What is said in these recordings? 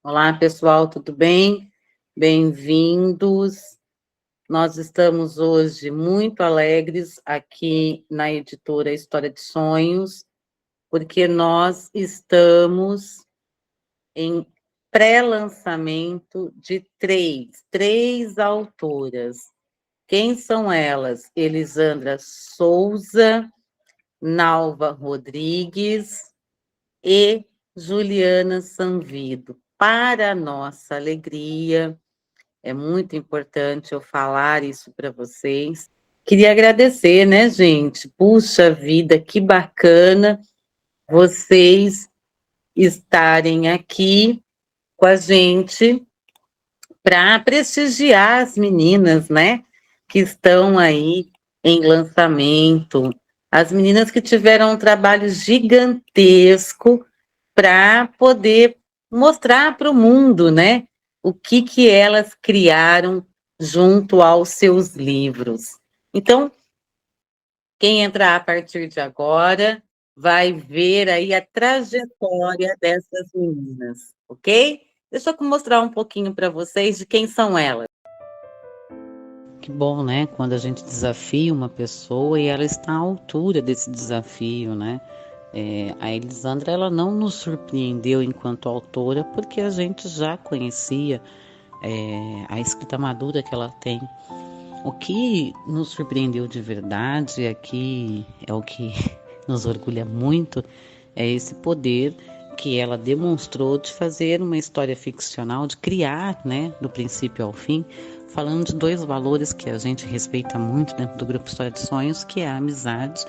Olá, pessoal, tudo bem? Bem-vindos. Nós estamos hoje muito alegres aqui na editora História de Sonhos, porque nós estamos em pré-lançamento de três autoras. Quem são elas? Elisandra Souza, Nalva Rodrigues e Juliana Sanvido. Para nossa alegria, é muito importante eu falar isso para vocês. Queria agradecer, né, gente? Puxa vida, que bacana vocês estarem aqui com a gente para prestigiar as meninas, né, que estão aí em lançamento. As meninas que tiveram um trabalho gigantesco para poder mostrar para o mundo, né, o que elas criaram junto aos seus livros. Então, quem entrar a partir de agora vai ver aí a trajetória dessas meninas, ok? Deixa eu mostrar um pouquinho para vocês de quem são elas. Que bom, né? Quando a gente desafia uma pessoa e ela está à altura desse desafio, né? A Elisandra, ela não nos surpreendeu enquanto autora, porque a gente já conhecia a escrita madura que ela tem. O que nos surpreendeu de verdade aqui é o que nos orgulha muito, é esse poder que ela demonstrou de fazer uma história ficcional, de criar, né, do princípio ao fim, falando de dois valores que a gente respeita muito dentro do Grupo História de Sonhos, que é a amizade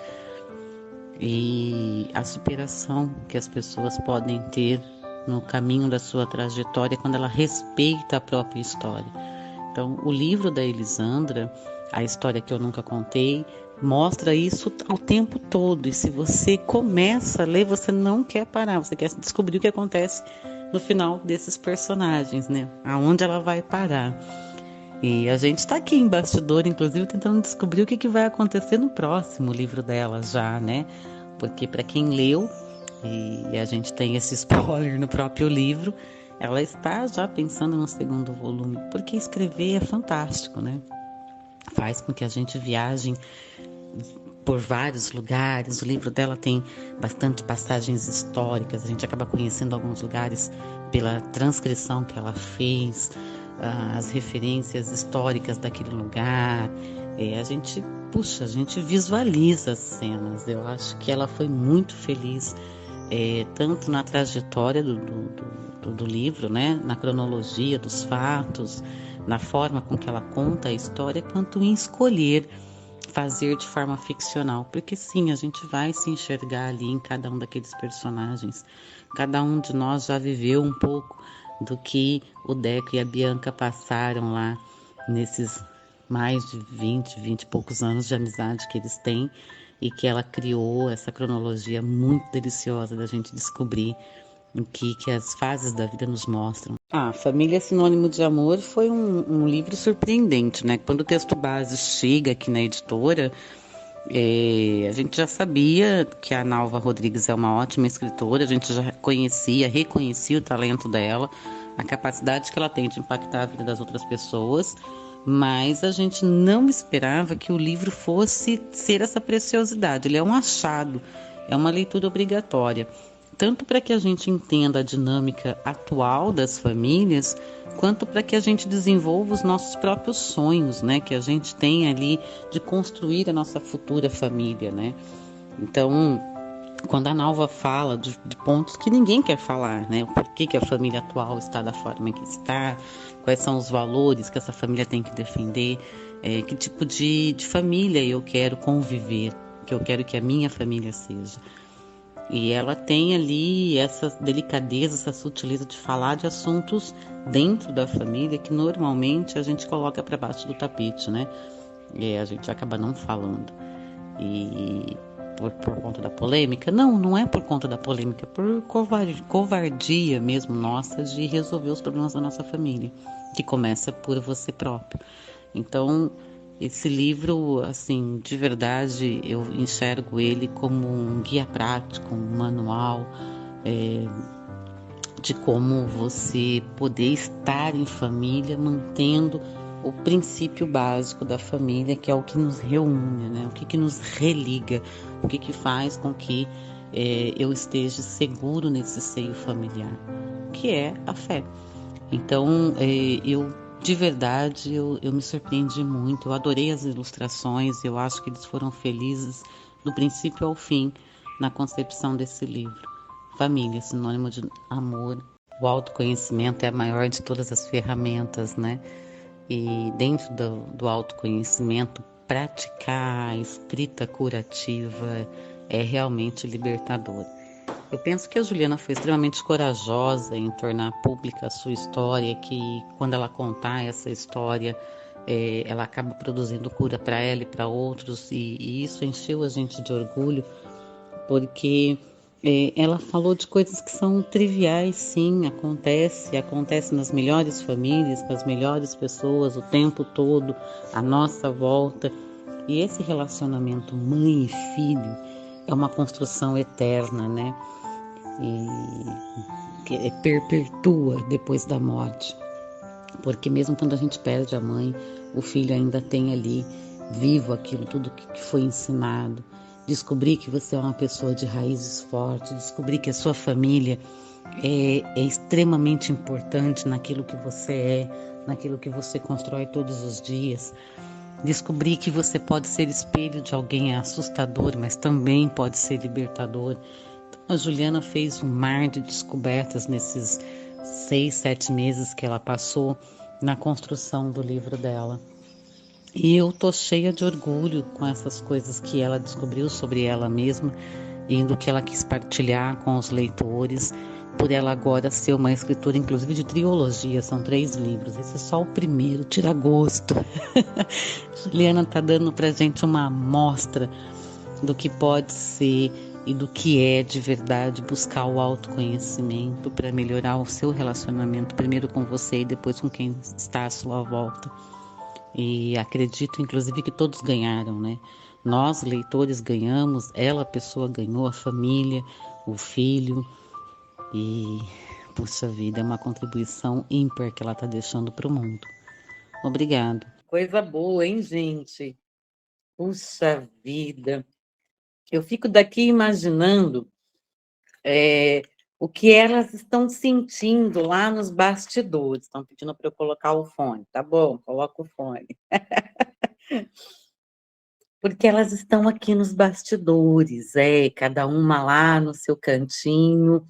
e a superação que as pessoas podem ter no caminho da sua trajetória quando ela respeita a própria história. Então, o livro da Elisandra, A História que Eu Nunca Contei, mostra isso ao tempo todo. E se você começa a ler, você não quer parar, você quer descobrir o que acontece no final desses personagens, né? Aonde ela vai parar. E a gente está aqui em bastidor, inclusive, tentando descobrir o que vai acontecer no próximo livro dela já, né? Porque para quem leu, e a gente tem esse spoiler no próprio livro, ela está já pensando no segundo volume, porque escrever é fantástico, né? Faz com que a gente viaje por vários lugares. O livro dela tem bastante passagens históricas, a gente acaba conhecendo alguns lugares pela transcrição que ela fez, as referências históricas daquele lugar. A gente visualiza as cenas. Eu acho que ela foi muito feliz, tanto na trajetória do livro, né, na cronologia dos fatos, na forma com que ela conta a história, quanto em escolher fazer de forma ficcional, porque sim, a gente vai se enxergar ali em cada um daqueles personagens. Cada um de nós já viveu um pouco do que o Deco e a Bianca passaram lá nesses mais de 20 e poucos anos de amizade que eles têm, e que ela criou essa cronologia muito deliciosa da gente descobrir o que as fases da vida nos mostram. Família é Sinônimo de Amor foi um livro surpreendente, né? Quando o texto base chega aqui na editora, a gente já sabia que a Nalva Rodrigues é uma ótima escritora, a gente já reconhecia o talento dela, a capacidade que ela tem de impactar a vida das outras pessoas, mas a gente não esperava que o livro fosse ser essa preciosidade. Ele é um achado, é uma leitura obrigatória, tanto para que a gente entenda a dinâmica atual das famílias, quanto para que a gente desenvolva os nossos próprios sonhos, né? Que a gente tem ali de construir a nossa futura família, né? Então, quando a Nalva fala de pontos que ninguém quer falar, né? Por que a família atual está da forma que está, quais são os valores que essa família tem que defender, que tipo de família eu quero conviver, que eu quero que a minha família seja. E ela tem ali essa delicadeza, essa sutileza de falar de assuntos dentro da família que normalmente a gente coloca para baixo do tapete, né? E a gente acaba não falando. E por conta da polêmica? Não é por conta da polêmica, é por covardia mesmo nossa de resolver os problemas da nossa família, que começa por você próprio. Então, esse livro, assim, de verdade, eu enxergo ele como um guia prático, um manual de como você poder estar em família mantendo o princípio básico da família, que é o que nos reúne, né? O que nos religa, o que faz com que eu esteja seguro nesse seio familiar, que é a fé. Então, eu de verdade, eu me surpreendi muito, eu adorei as ilustrações, eu acho que eles foram felizes do princípio ao fim na concepção desse livro. Família, sinônimo de amor. O autoconhecimento é a maior de todas as ferramentas, né? E dentro do autoconhecimento, praticar a escrita curativa é realmente libertador. Eu penso que a Juliana foi extremamente corajosa em tornar pública a sua história, que quando ela contar essa história, ela acaba produzindo cura para ela e para outros, e isso encheu a gente de orgulho, porque ela falou de coisas que são triviais, sim, acontece nas melhores famílias, com as melhores pessoas, o tempo todo, à nossa volta. E esse relacionamento mãe e filho é uma construção eterna, né? E que perpetua depois da morte. Porque mesmo quando a gente perde a mãe, o filho ainda tem ali vivo aquilo tudo que foi ensinado. Descobrir que você é uma pessoa de raízes fortes, descobrir que a sua família é extremamente importante naquilo que você naquilo que você constrói todos os dias. Descobrir que você pode ser espelho de alguém é assustador, mas também pode ser libertador. Então, a Juliana fez um mar de descobertas nesses 6, 7 meses que ela passou na construção do livro dela. E eu tô cheia de orgulho com essas coisas que ela descobriu sobre ela mesma e do que ela quis partilhar com os leitores, por ela agora ser uma escritora, inclusive de trilogia, são 3 livros. Esse é só o primeiro, tira gosto. Juliana tá dando pra gente uma amostra do que pode ser e do que é de verdade buscar o autoconhecimento para melhorar o seu relacionamento, primeiro com você e depois com quem está à sua volta. E acredito, inclusive, que todos ganharam, né? Nós, leitores, ganhamos, ela, a pessoa, ganhou, a família, o filho. E, puxa vida, é uma contribuição ímpar que ela está deixando para o mundo. Obrigada. Coisa boa, hein, gente? Puxa vida. Eu fico daqui imaginando o que elas estão sentindo lá nos bastidores. Estão pedindo para eu colocar o fone. Tá bom, coloca o fone. Porque elas estão aqui nos bastidores, cada uma lá no seu cantinho,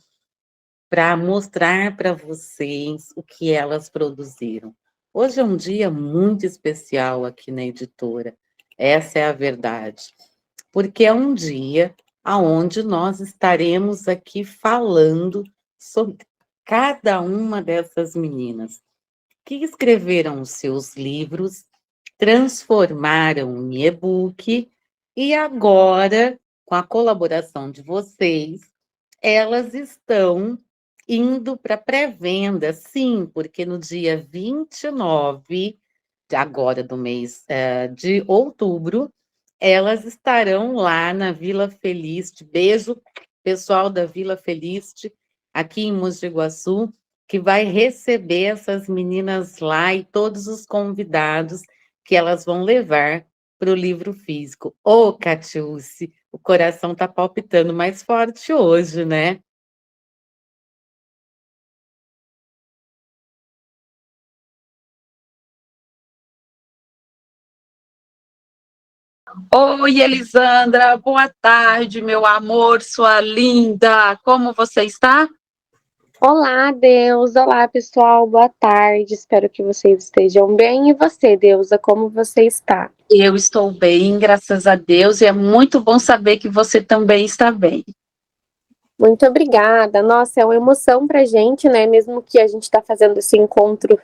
para mostrar para vocês o que elas produziram. Hoje é um dia muito especial aqui na editora, essa é a verdade, porque é um dia onde nós estaremos aqui falando sobre cada uma dessas meninas que escreveram os seus livros, transformaram em e-book e agora, com a colaboração de vocês, elas estão indo para pré-venda, sim, porque no dia 29 agora do mês de outubro, elas estarão lá na Vila Feliste. Beijo, pessoal da Vila Feliste, aqui em Mogi Guaçu, que vai receber essas meninas lá e todos os convidados que elas vão levar para o livro físico. Ô, Catiúce, o coração está palpitando mais forte hoje, né? Oi, Elisandra, boa tarde, meu amor, sua linda. Como você está? Olá, Deus. Olá, pessoal. Boa tarde. Espero que vocês estejam bem. E você, Deusa, como você está? Eu estou bem, graças a Deus, e é muito bom saber que você também está bem. Muito obrigada. Nossa, é uma emoção pra gente, né? Mesmo que a gente está fazendo esse encontro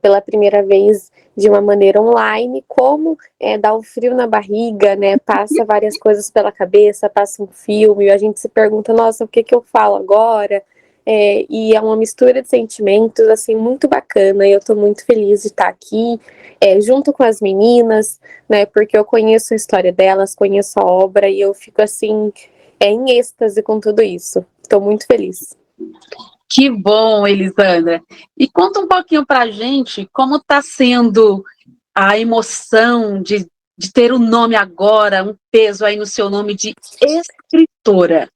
pela primeira vez de uma maneira online, como dá um frio na barriga, né? Passa várias coisas pela cabeça, passa um filme, e a gente se pergunta, nossa, o que que eu falo agora? E é uma mistura de sentimentos, assim, muito bacana, e eu tô muito feliz de estar aqui, junto com as meninas, né? Porque eu conheço a história delas, conheço a obra, e eu fico, assim, em êxtase com tudo isso. Estou muito feliz. Que bom, Elisandra. E conta um pouquinho para a gente como está sendo a emoção de ter o nome agora, um peso aí no seu nome de escritora.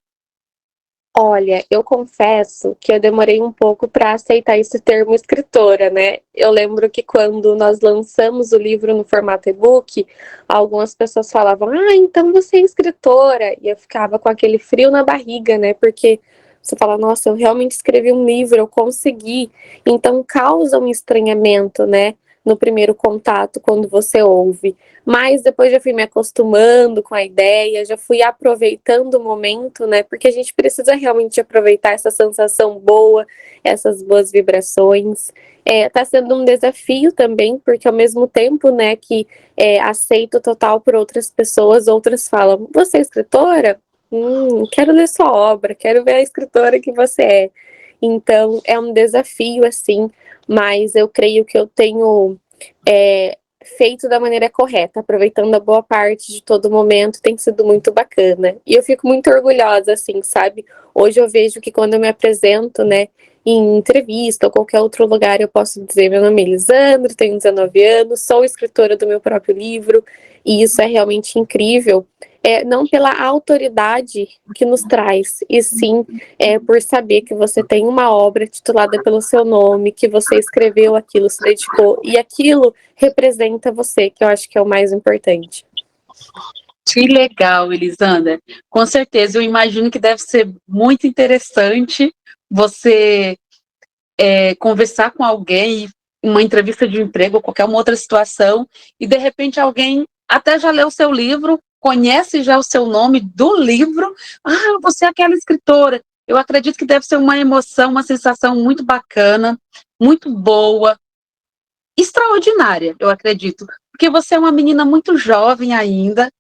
Olha, eu confesso que eu demorei um pouco para aceitar esse termo escritora, né? Eu lembro que quando nós lançamos o livro no formato e-book, algumas pessoas falavam: "Ah, então você é escritora". E eu ficava com aquele frio na barriga, né? Porque você fala: "Nossa, eu realmente escrevi um livro, eu consegui". Então causa um estranhamento, né? No primeiro contato, quando você ouve. Mas depois já fui me acostumando com a ideia, já fui aproveitando o momento, né? Porque a gente precisa realmente aproveitar essa sensação boa, essas boas vibrações. Tá sendo um desafio também, porque ao mesmo tempo, né, que aceito total por outras pessoas, outras falam: "Você é escritora? Quero ler sua obra, quero ver a escritora que você é". Então é um desafio, assim, mas eu creio que eu tenho feito da maneira correta, aproveitando a boa parte de todo momento, tem sido muito bacana. E eu fico muito orgulhosa, assim, sabe? Hoje eu vejo que quando eu me apresento, né, em entrevista ou qualquer outro lugar, eu posso dizer: meu nome é Elisandra, tenho 19 anos, sou escritora do meu próprio livro, e isso é realmente incrível. Não pela autoridade que nos traz, e sim por saber que você tem uma obra titulada pelo seu nome, que você escreveu aquilo, se dedicou, e aquilo representa você, que eu acho que é o mais importante. Que legal, Elisandra. Com certeza, eu imagino que deve ser muito interessante você conversar com alguém, uma entrevista de emprego ou qualquer uma outra situação, e de repente alguém até já leu o seu livro, conhece já o seu nome do livro. Ah, você é aquela escritora. Eu acredito que deve ser uma emoção, uma sensação muito bacana, muito boa, extraordinária, eu acredito. Porque você é uma menina muito jovem ainda,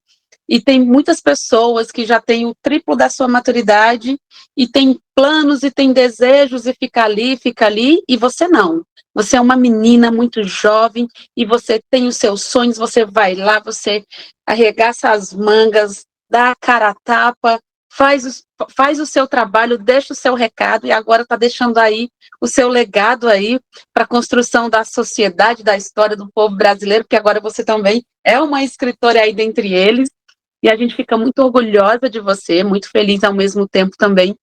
e tem muitas pessoas que já têm o triplo da sua maturidade e tem planos e tem desejos e fica ali, e você não. Você é uma menina muito jovem e você tem os seus sonhos, você vai lá, você arregaça as mangas, dá a cara a tapa, faz o seu trabalho, deixa o seu recado e agora está deixando aí o seu legado aí para a construção da sociedade, da história do povo brasileiro, porque agora você também é uma escritora aí dentre eles. E a gente fica muito orgulhosa de você, muito feliz ao mesmo tempo também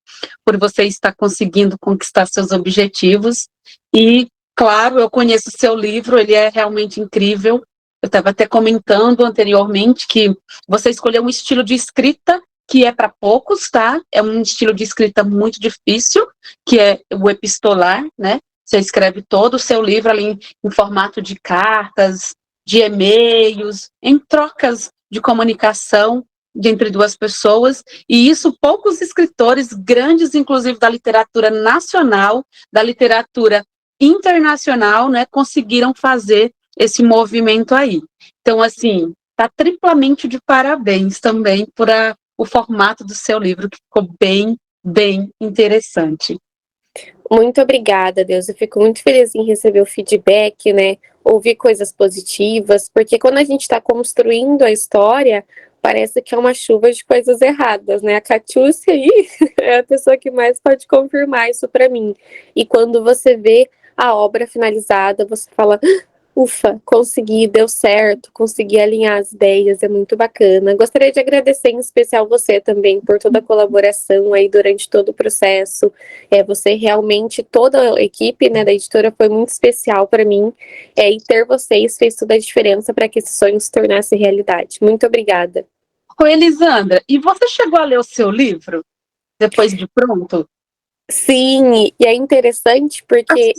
por você estar conseguindo conquistar seus objetivos. E, claro, eu conheço o seu livro, ele é realmente incrível. Eu estava até comentando anteriormente que você escolheu um estilo de escrita que é para poucos, tá? É um estilo de escrita muito difícil, que é o epistolar, né? Você escreve todo o seu livro ali em formato de cartas, de e-mails, em trocas de comunicação entre duas pessoas, e isso poucos escritores grandes, inclusive da literatura nacional, da literatura internacional, né, conseguiram fazer esse movimento aí. Então, assim, tá triplamente de parabéns também por o formato do seu livro, que ficou bem, bem interessante. Muito obrigada, Deus. Eu fico muito feliz em receber o feedback, né? Ouvir coisas positivas, porque quando a gente está construindo a história, parece que é uma chuva de coisas erradas, né? A Catiúcia aí é a pessoa que mais pode confirmar isso para mim. E quando você vê a obra finalizada, você fala: ufa, consegui, deu certo, consegui alinhar as ideias, é muito bacana. Gostaria de agradecer em especial você também por toda a colaboração aí durante todo o processo. Você realmente, toda a equipe, né, da editora foi muito especial para mim, e ter vocês fez toda a diferença para que esse sonho se tornasse realidade. Muito obrigada. Ô, Elisandra, e você chegou a ler o seu livro depois de pronto? Sim, e é interessante porque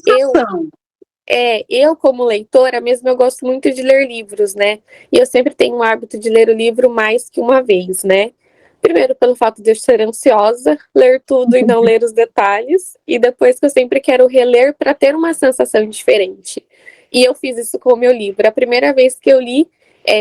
eu, como leitora, mesmo eu gosto muito de ler livros, né? E eu sempre tenho o hábito de ler o livro mais que uma vez, né? Primeiro, pelo fato de eu ser ansiosa, ler tudo e não ler os detalhes. E depois que eu sempre quero reler para ter uma sensação diferente. E eu fiz isso com o meu livro. A primeira vez que eu li,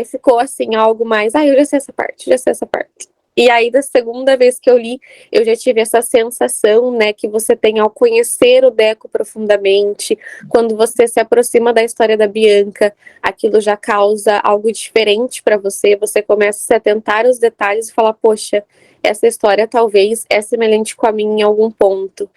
ficou assim, algo mais... eu já sei essa parte, já sei essa parte. E aí, da segunda vez que eu li, eu já tive essa sensação, né, que você tem ao conhecer o Deco profundamente, quando você se aproxima da história da Bianca, aquilo já causa algo diferente para você, você começa a se atentar aos detalhes e falar, poxa, essa história talvez é semelhante com a minha em algum ponto.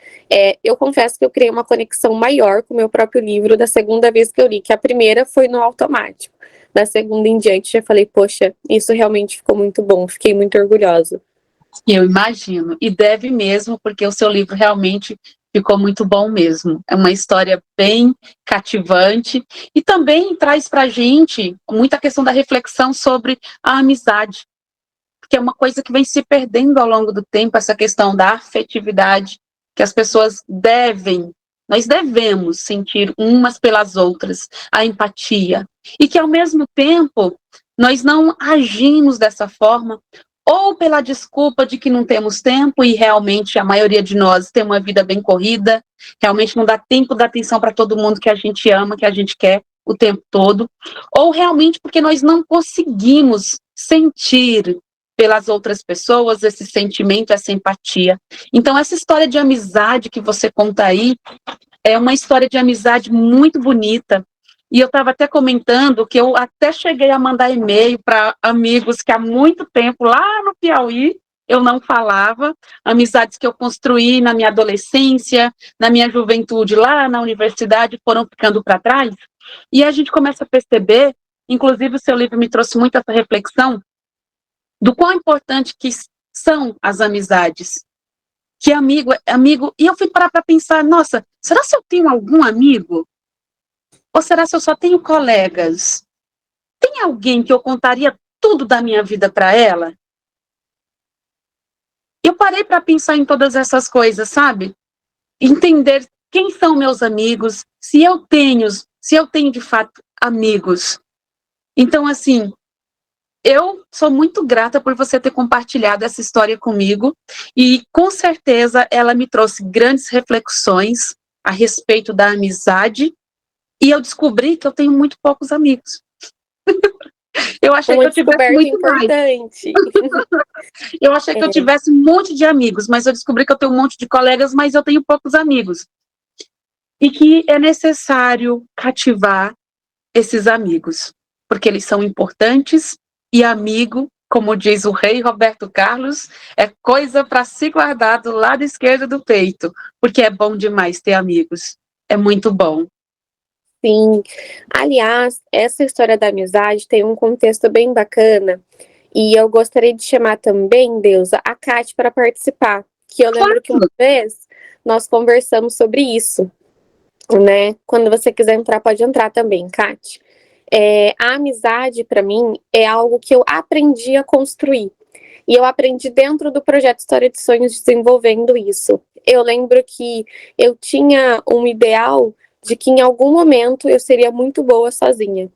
Eu confesso que eu criei uma conexão maior com o meu próprio livro da segunda vez que eu li, que a primeira foi no automático. Da segunda em diante, já falei, poxa, isso realmente ficou muito bom, fiquei muito orgulhosa. Eu imagino, e deve mesmo, porque o seu livro realmente ficou muito bom mesmo. É uma história bem cativante e também traz para a gente muita questão da reflexão sobre a amizade, porque é uma coisa que vem se perdendo ao longo do tempo, essa questão da afetividade, que as pessoas nós devemos sentir umas pelas outras, a empatia, e que ao mesmo tempo nós não agimos dessa forma, ou pela desculpa de que não temos tempo, e realmente a maioria de nós tem uma vida bem corrida, realmente não dá tempo, dá atenção para todo mundo que a gente ama, que a gente quer o tempo todo, ou realmente porque nós não conseguimos sentir pelas outras pessoas esse sentimento, essa empatia. Então, essa história de amizade que você conta aí é uma história de amizade muito bonita. E eu estava até comentando que eu até cheguei a mandar e-mail para amigos que há muito tempo, lá no Piauí, eu não falava, amizades que eu construí na minha adolescência, na minha juventude, lá na universidade, foram ficando para trás. E a gente começa a perceber, inclusive o seu livro me trouxe muito essa reflexão, do quão importante que são as amizades. Que amigo, e eu fui parar para pensar, nossa, será se eu tenho algum amigo? Ou será se eu só tenho colegas? Tem alguém que eu contaria tudo da minha vida para ela? Eu parei para pensar em todas essas coisas, sabe? Entender quem são meus amigos, se eu tenho de fato amigos. Então, assim, eu sou muito grata por você ter compartilhado essa história comigo e, com certeza, ela me trouxe grandes reflexões a respeito da amizade e eu descobri que eu tenho muito poucos amigos. Eu achei que eu tivesse muito importante. Mais. Eu achei que eu tivesse um monte de amigos, mas eu descobri que eu tenho um monte de colegas, mas eu tenho poucos amigos. E que é necessário cativar esses amigos, porque eles são importantes. E amigo, como diz o rei Roberto Carlos, é coisa para se guardar do lado esquerdo do peito, porque é bom demais ter amigos. É muito bom. Sim. Aliás, essa história da amizade tem um contexto bem bacana. E eu gostaria de chamar também, Deusa, a Kate para participar. Que eu lembro que uma vez nós conversamos sobre isso, né? Quando você quiser entrar, pode entrar também, Kate. A amizade, para mim, é algo que eu aprendi a construir. E eu aprendi dentro do projeto História de Sonhos desenvolvendo isso. Eu lembro que eu tinha um ideal de que em algum momento eu seria muito boa sozinha,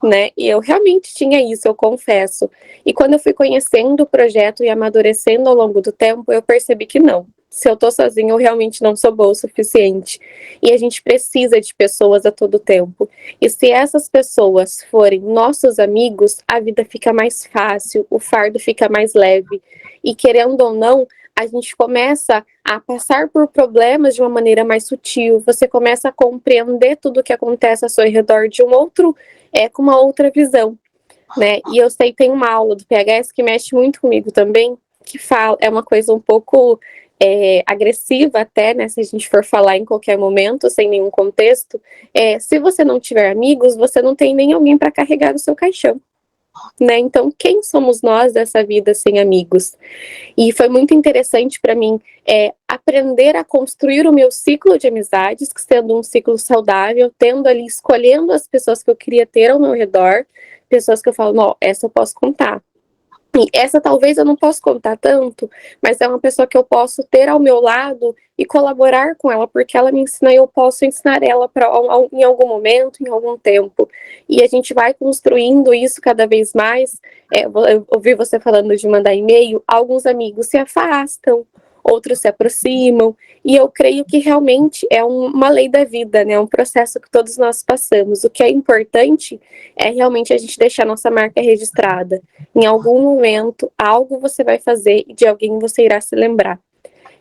né? E eu realmente tinha isso, eu confesso. E quando eu fui conhecendo o projeto e amadurecendo ao longo do tempo, eu percebi que não. Se eu tô sozinha, eu realmente não sou boa o suficiente. E a gente precisa de pessoas a todo tempo. E se essas pessoas forem nossos amigos, a vida fica mais fácil, o fardo fica mais leve. E querendo ou não, a gente começa a passar por problemas de uma maneira mais sutil. Você começa a compreender tudo o que acontece ao seu redor de um outro, com uma outra visão, né? E eu sei que tem uma aula do PHS que mexe muito comigo também, que fala, é uma coisa um pouco agressiva até, né, se a gente for falar em qualquer momento, sem nenhum contexto, se você não tiver amigos, você não tem nem alguém para carregar o seu caixão, né? Então, quem somos nós dessa vida sem amigos? E foi muito interessante para mim aprender a construir o meu ciclo de amizades, sendo um ciclo saudável, tendo ali, escolhendo as pessoas que eu queria ter ao meu redor, pessoas que eu falo, não, essa eu posso contar. E essa talvez eu não possa contar tanto, mas é uma pessoa que eu posso ter ao meu lado e colaborar com ela, porque ela me ensina e eu posso ensinar ela em algum momento, em algum tempo. E a gente vai construindo isso cada vez mais. Eu ouvi você falando de mandar e-mail, alguns amigos se afastam, outros se aproximam, e eu creio que realmente é uma lei da vida, né? Um processo que todos nós passamos. O que é importante é realmente a gente deixar nossa marca registrada. Em algum momento, algo você vai fazer e de alguém você irá se lembrar.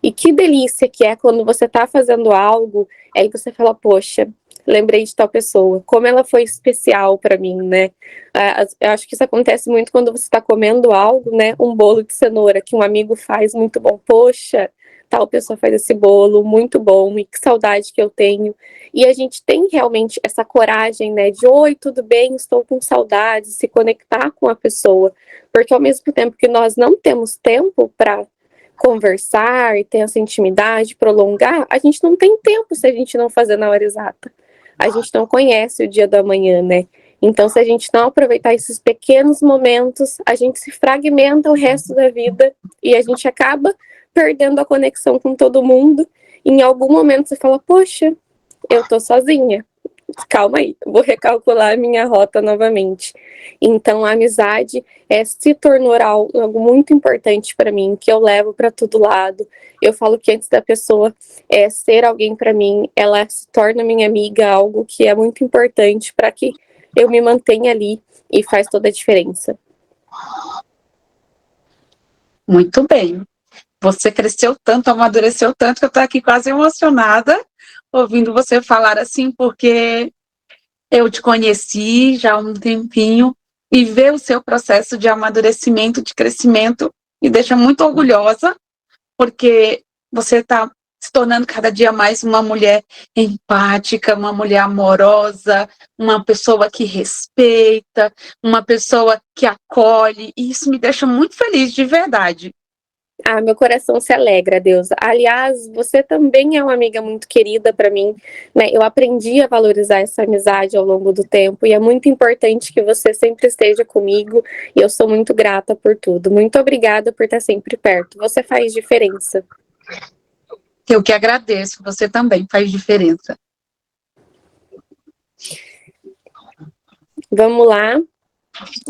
E que delícia que é quando você está fazendo algo, aí você fala, poxa, lembrei de tal pessoa, como ela foi especial para mim, né? Eu acho que isso acontece muito quando você está comendo algo, né? Um bolo de cenoura que um amigo faz muito bom, poxa, tal pessoa faz esse bolo muito bom, e que saudade que eu tenho. E a gente tem realmente essa coragem, né? De, oi, tudo bem, estou com saudade, se conectar com a pessoa, porque ao mesmo tempo que nós não temos tempo para conversar e ter essa intimidade, prolongar, a gente não tem tempo se a gente não fazer na hora exata. A gente não conhece o dia da manhã, né? Então, se a gente não aproveitar esses pequenos momentos, a gente se fragmenta o resto da vida e a gente acaba perdendo a conexão com todo mundo. E em algum momento você fala, poxa, eu tô sozinha. Calma aí, vou recalcular a minha rota novamente. Então, a amizade se tornou algo muito importante para mim, que eu levo para todo lado. Eu falo que antes da pessoa ser alguém para mim, ela se torna minha amiga, algo que é muito importante para que eu me mantenha ali e faz toda a diferença. Muito bem. Você cresceu tanto, amadureceu tanto, que eu estou aqui quase emocionada ouvindo você falar assim, porque eu te conheci já há um tempinho e ver o seu processo de amadurecimento, de crescimento, me deixa muito orgulhosa, porque você está se tornando cada dia mais uma mulher empática, uma mulher amorosa, uma pessoa que respeita, uma pessoa que acolhe, e isso me deixa muito feliz, de verdade. Ah, meu coração se alegra, Deusa. Aliás, você também é uma amiga muito querida para mim, né? Eu aprendi a valorizar essa amizade ao longo do tempo e é muito importante que você sempre esteja comigo e eu sou muito grata por tudo. Muito obrigada por estar sempre perto. Você faz diferença. Eu que agradeço, você também faz diferença. Vamos lá.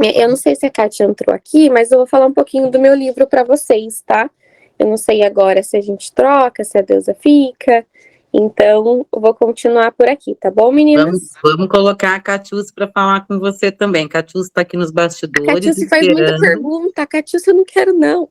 Eu não sei se a Kátia entrou aqui, mas eu vou falar um pouquinho do meu livro para vocês, tá? Eu não sei agora se a gente troca, se a Deusa fica. Então, eu vou continuar por aqui, tá bom, meninas? Vamos colocar a Catiúcia para falar com você também. Catiúcia está aqui nos A bastidores Catiúcia faz muita pergunta. A Catiúcia eu não quero, não.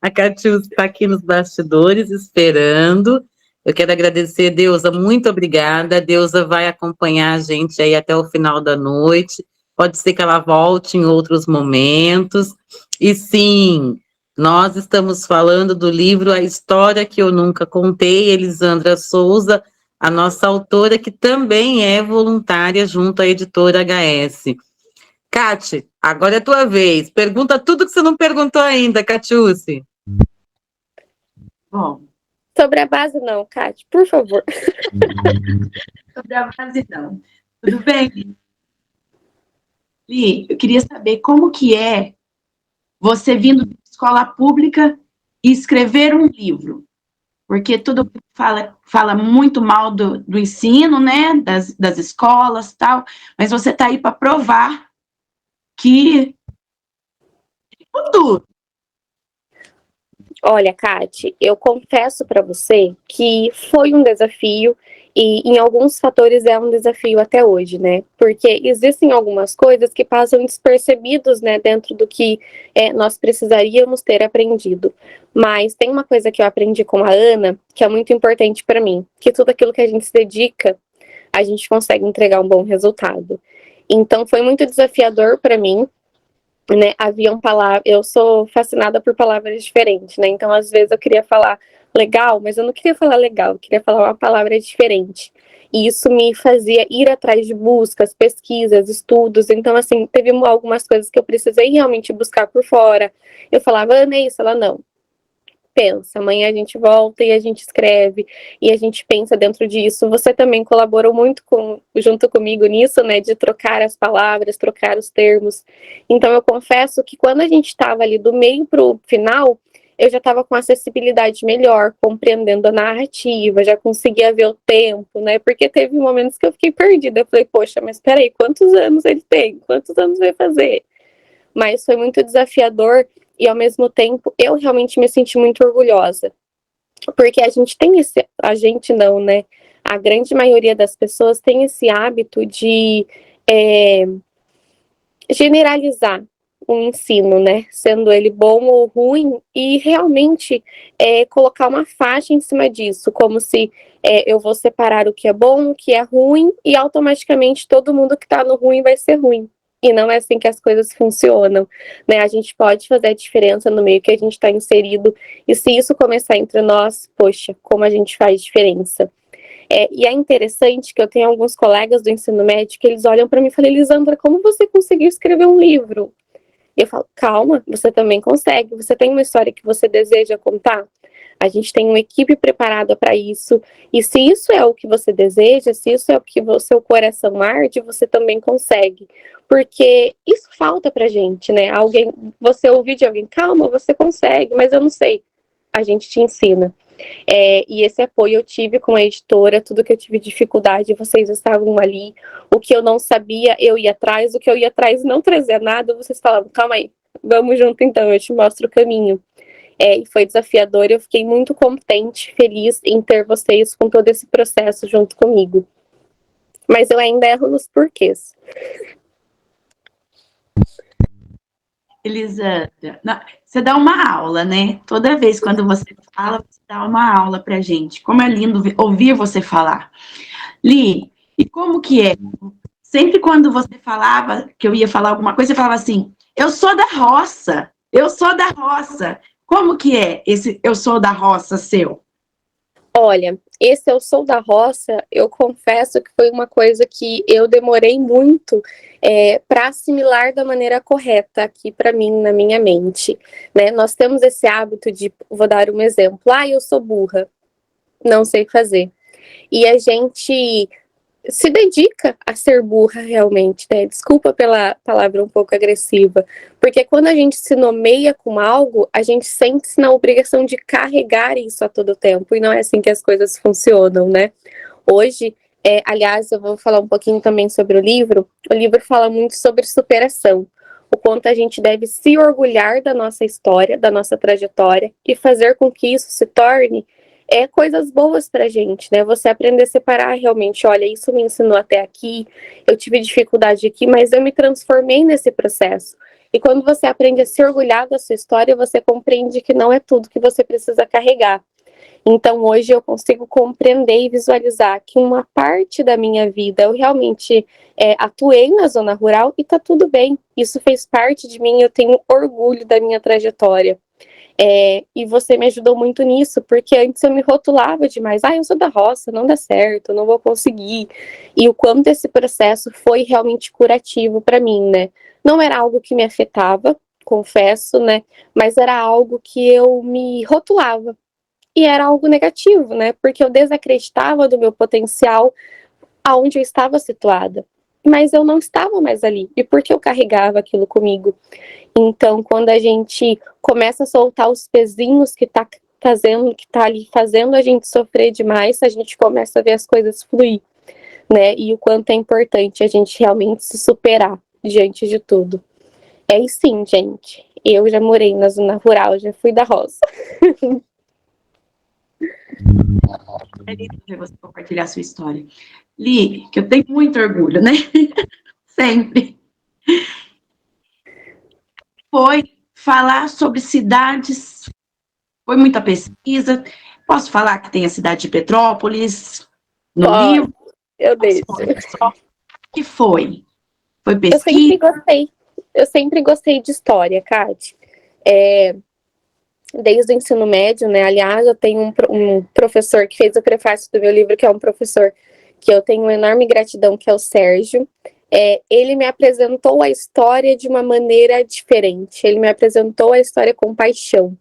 A Catiúcia está aqui nos bastidores esperando. Eu quero agradecer, Deusa, muito obrigada. A Deusa vai acompanhar a gente aí até o final da noite. Pode ser que ela volte em outros momentos. E sim, nós estamos falando do livro A História que Eu Nunca Contei, Elisandra Souza, a nossa autora, que também é voluntária junto à editora HS. Cati, agora é tua vez. Pergunta tudo que você não perguntou ainda, Catiúcia. Bom, Sobre a base, não, Kátia, por favor. sobre a base, não. Tudo bem, Li? Li, eu queria saber como que é você vindo de escola pública e escrever um livro. Porque tudo fala muito mal do ensino, né? Das escolas e tal, mas você está aí para provar que é futuro. Olha, Kati, eu confesso para você que foi um desafio e em alguns fatores é um desafio até hoje, né? Porque existem algumas coisas que passam despercebidos, né, dentro do que nós precisaríamos ter aprendido. Mas tem uma coisa que eu aprendi com a Ana que é muito importante para mim, que tudo aquilo que a gente se dedica, a gente consegue entregar um bom resultado. Então foi muito desafiador para mim, né, haviam palavras, eu sou fascinada por palavras diferentes, né, então às vezes eu queria falar legal, mas eu não queria falar legal, eu queria falar uma palavra diferente, e isso me fazia ir atrás de buscas, pesquisas, estudos, então assim, teve algumas coisas que eu precisei realmente buscar por fora, eu falava, Ana, é isso? Ela, não, pensa, amanhã a gente volta e a gente escreve e a gente pensa dentro disso. Você também colaborou muito junto comigo nisso, né, de trocar as palavras, trocar os termos. Então eu confesso que quando a gente estava ali do meio pro final, eu já estava com acessibilidade melhor, compreendendo a narrativa, já conseguia ver o tempo, né, porque teve momentos que eu fiquei perdida, eu falei, poxa, mas peraí, quantos anos ele tem? Quantos anos vai fazer? Mas foi muito desafiador e ao mesmo tempo eu realmente me senti muito orgulhosa. Porque a gente tem a gente não, né? A grande maioria das pessoas tem esse hábito de generalizar o ensino, né? Sendo ele bom ou ruim, e realmente colocar uma faixa em cima disso, como se eu vou separar o que é bom, o que é ruim, e automaticamente todo mundo que tá no ruim vai ser ruim. E não é assim que as coisas funcionam, né? A gente pode fazer a diferença no meio que a gente está inserido, e se isso começar entre nós, poxa, como a gente faz diferença. E é interessante que eu tenho alguns colegas do ensino médio que eles olham para mim e falam: Elisandra, como você conseguiu escrever um livro? Eu falo: calma, você também consegue. Você tem uma história que você deseja contar? A gente tem uma equipe preparada para isso. E se isso é o que você deseja, se isso é o que o seu coração arde, você também consegue. Porque isso falta pra gente, né? Você ouvir de alguém: calma, você consegue, mas eu não sei. A gente te ensina. E esse apoio eu tive com a editora, tudo que eu tive dificuldade, vocês estavam ali. O que eu não sabia, eu ia atrás. O que eu ia atrás não trazia nada, vocês falavam: calma aí, vamos junto então, eu te mostro o caminho. E foi desafiador, eu fiquei muito contente, feliz em ter vocês com todo esse processo junto comigo. Mas eu ainda erro nos porquês. Elisandra, você dá uma aula, né? Toda vez quando você fala, você dá uma aula pra gente. Como é lindo ouvir você falar. Li, e como que é? Sempre quando você falava que eu ia falar alguma coisa, você falava assim: eu sou da roça, eu sou da roça. Como que é esse eu sou da roça seu? Olha, esse Eu Sou da Roça, eu confesso que foi uma coisa que eu demorei muito para assimilar da maneira correta aqui para mim, na minha mente. Né? Nós temos esse hábito de, vou dar um exemplo: eu sou burra, não sei fazer. E a gente se dedica a ser burra realmente, né? Desculpa pela palavra um pouco agressiva, porque quando a gente se nomeia com algo, a gente sente-se na obrigação de carregar isso a todo tempo, e não é assim que as coisas funcionam, né? Hoje, aliás, eu vou falar um pouquinho também sobre o livro fala muito sobre superação, o quanto a gente deve se orgulhar da nossa história, da nossa trajetória, e fazer com que isso se torne coisas boas pra gente, né? Você aprender a separar realmente: olha, isso me ensinou até aqui, eu tive dificuldade aqui, mas eu me transformei nesse processo. E quando você aprende a se orgulhar da sua história, você compreende que não é tudo que você precisa carregar. Então, hoje eu consigo compreender e visualizar que uma parte da minha vida eu realmente atuei na zona rural, e tá tudo bem. Isso fez parte de mim, eu tenho orgulho da minha trajetória. E você me ajudou muito nisso, porque antes eu me rotulava demais: eu sou da roça, não dá certo, não vou conseguir. E o quanto esse processo foi realmente curativo para mim, né? Não era algo que me afetava, confesso, né? Mas era algo que eu me rotulava. E era algo negativo, né? Porque eu desacreditava do meu potencial aonde eu estava situada. Mas eu não estava mais ali. E por que eu carregava aquilo comigo? Então, quando a gente começa a soltar os pezinhos que tá ali fazendo a gente sofrer demais, a gente começa a ver as coisas fluir, né? E o quanto é importante a gente realmente se superar diante de tudo. E sim, gente, eu já morei na zona rural, já fui da roça. É lindo ver você compartilhar a sua história. Li, que eu tenho muito orgulho, né? Sempre. Foi falar sobre cidades, foi muita pesquisa. Posso falar que tem a cidade de Petrópolis no livro? Eu deixo. O que foi? Foi Eu pesquisa? sempre gostei de história, Kate. Desde o ensino médio, né? Aliás, eu tenho um professor que fez o prefácio do meu livro, que é um professor que eu tenho uma enorme gratidão, que é o Sérgio. Ele me apresentou a história de uma maneira diferente. Ele me apresentou a história com paixão.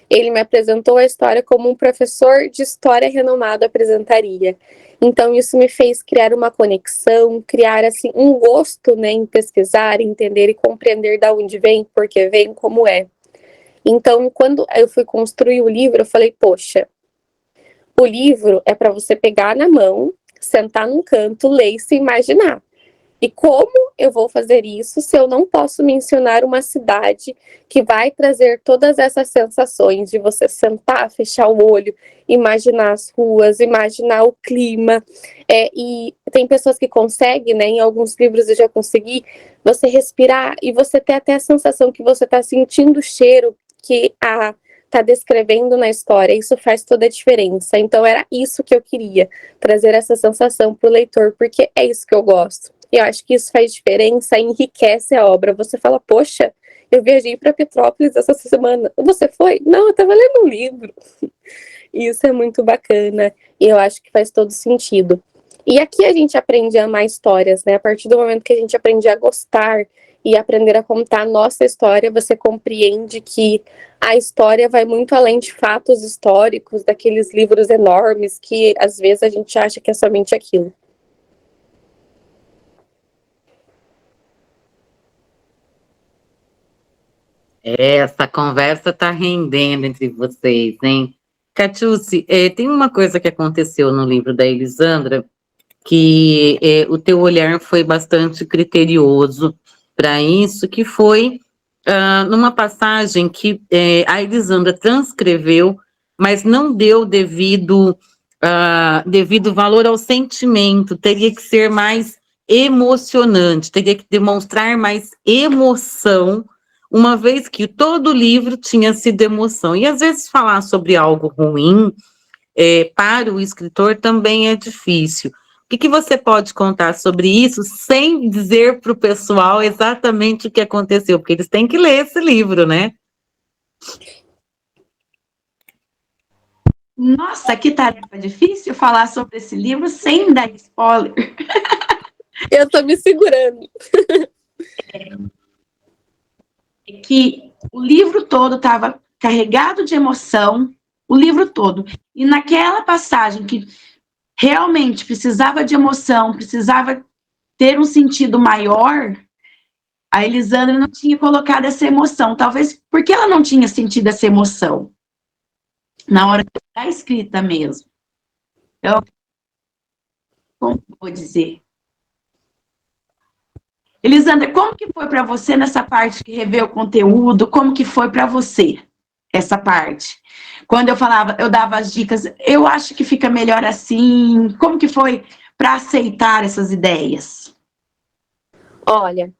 Ele me apresentou a história como um professor de história renomado apresentaria. Então, isso me fez criar uma conexão, criar assim um gosto, né, em pesquisar, entender e compreender de onde vem, porque vem, como é. Então, quando eu fui construir o livro, eu falei: poxa, o livro é para você pegar na mão, sentar num canto, ler e se imaginar. E como eu vou fazer isso se eu não posso mencionar uma cidade que vai trazer todas essas sensações de você sentar, fechar o olho, imaginar as ruas, imaginar o clima. E tem pessoas que conseguem, né? Em alguns livros eu já consegui, você respirar e você ter até a sensação que você está sentindo o cheiro que está descrevendo na história. Isso faz toda a diferença. Então era isso que eu queria, trazer essa sensação para o leitor, porque é isso que eu gosto. E eu acho que isso faz diferença, enriquece a obra. Você fala, poxa, eu viajei para Petrópolis essa semana. Você foi? Não, eu estava lendo um livro. E isso é muito bacana. E eu acho que faz todo sentido. E aqui a gente aprende a amar histórias, né? A partir do momento que a gente aprende a gostar e aprender a contar a nossa história, você compreende que a história vai muito além de fatos históricos, daqueles livros enormes que às vezes a gente acha que é somente aquilo. Essa conversa está rendendo entre vocês, hein? Catiúce, tem uma coisa que aconteceu no livro da Elisandra, que o teu olhar foi bastante criterioso para isso, que foi numa passagem que a Elisandra transcreveu, mas não deu devido valor ao sentimento, teria que ser mais emocionante, teria que demonstrar mais emoção, uma vez que todo o livro tinha sido emoção. E às vezes falar sobre algo ruim para o escritor também é difícil. O que você pode contar sobre isso sem dizer para o pessoal exatamente o que aconteceu? Porque eles têm que ler esse livro, né? Nossa, que tarefa difícil falar sobre esse livro sem dar spoiler. Eu tô me segurando. Que o livro todo estava carregado de emoção, o livro todo. E naquela passagem que realmente precisava de emoção, precisava ter um sentido maior, a Elisandra não tinha colocado essa emoção. Talvez porque ela não tinha sentido essa emoção na hora da escrita mesmo. Então, como vou dizer? Elisandra, como que foi para você nessa parte que revê o conteúdo? Como que foi para você essa parte? Quando eu falava, eu dava as dicas, eu acho que fica melhor assim. Como que foi para aceitar essas ideias? Olha,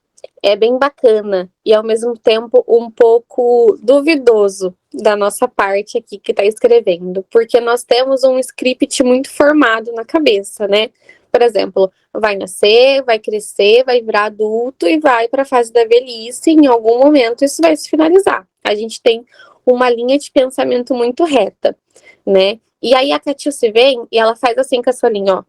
é bem bacana e ao mesmo tempo um pouco duvidoso da nossa parte aqui que está escrevendo, porque nós temos um script muito formado na cabeça, né? Por exemplo, vai nascer, vai crescer, vai virar adulto e vai para a fase da velhice, e em algum momento isso vai se finalizar. A gente tem uma linha de pensamento muito reta, né? E aí a Catiúce vem e ela faz assim com a sua linha, ó.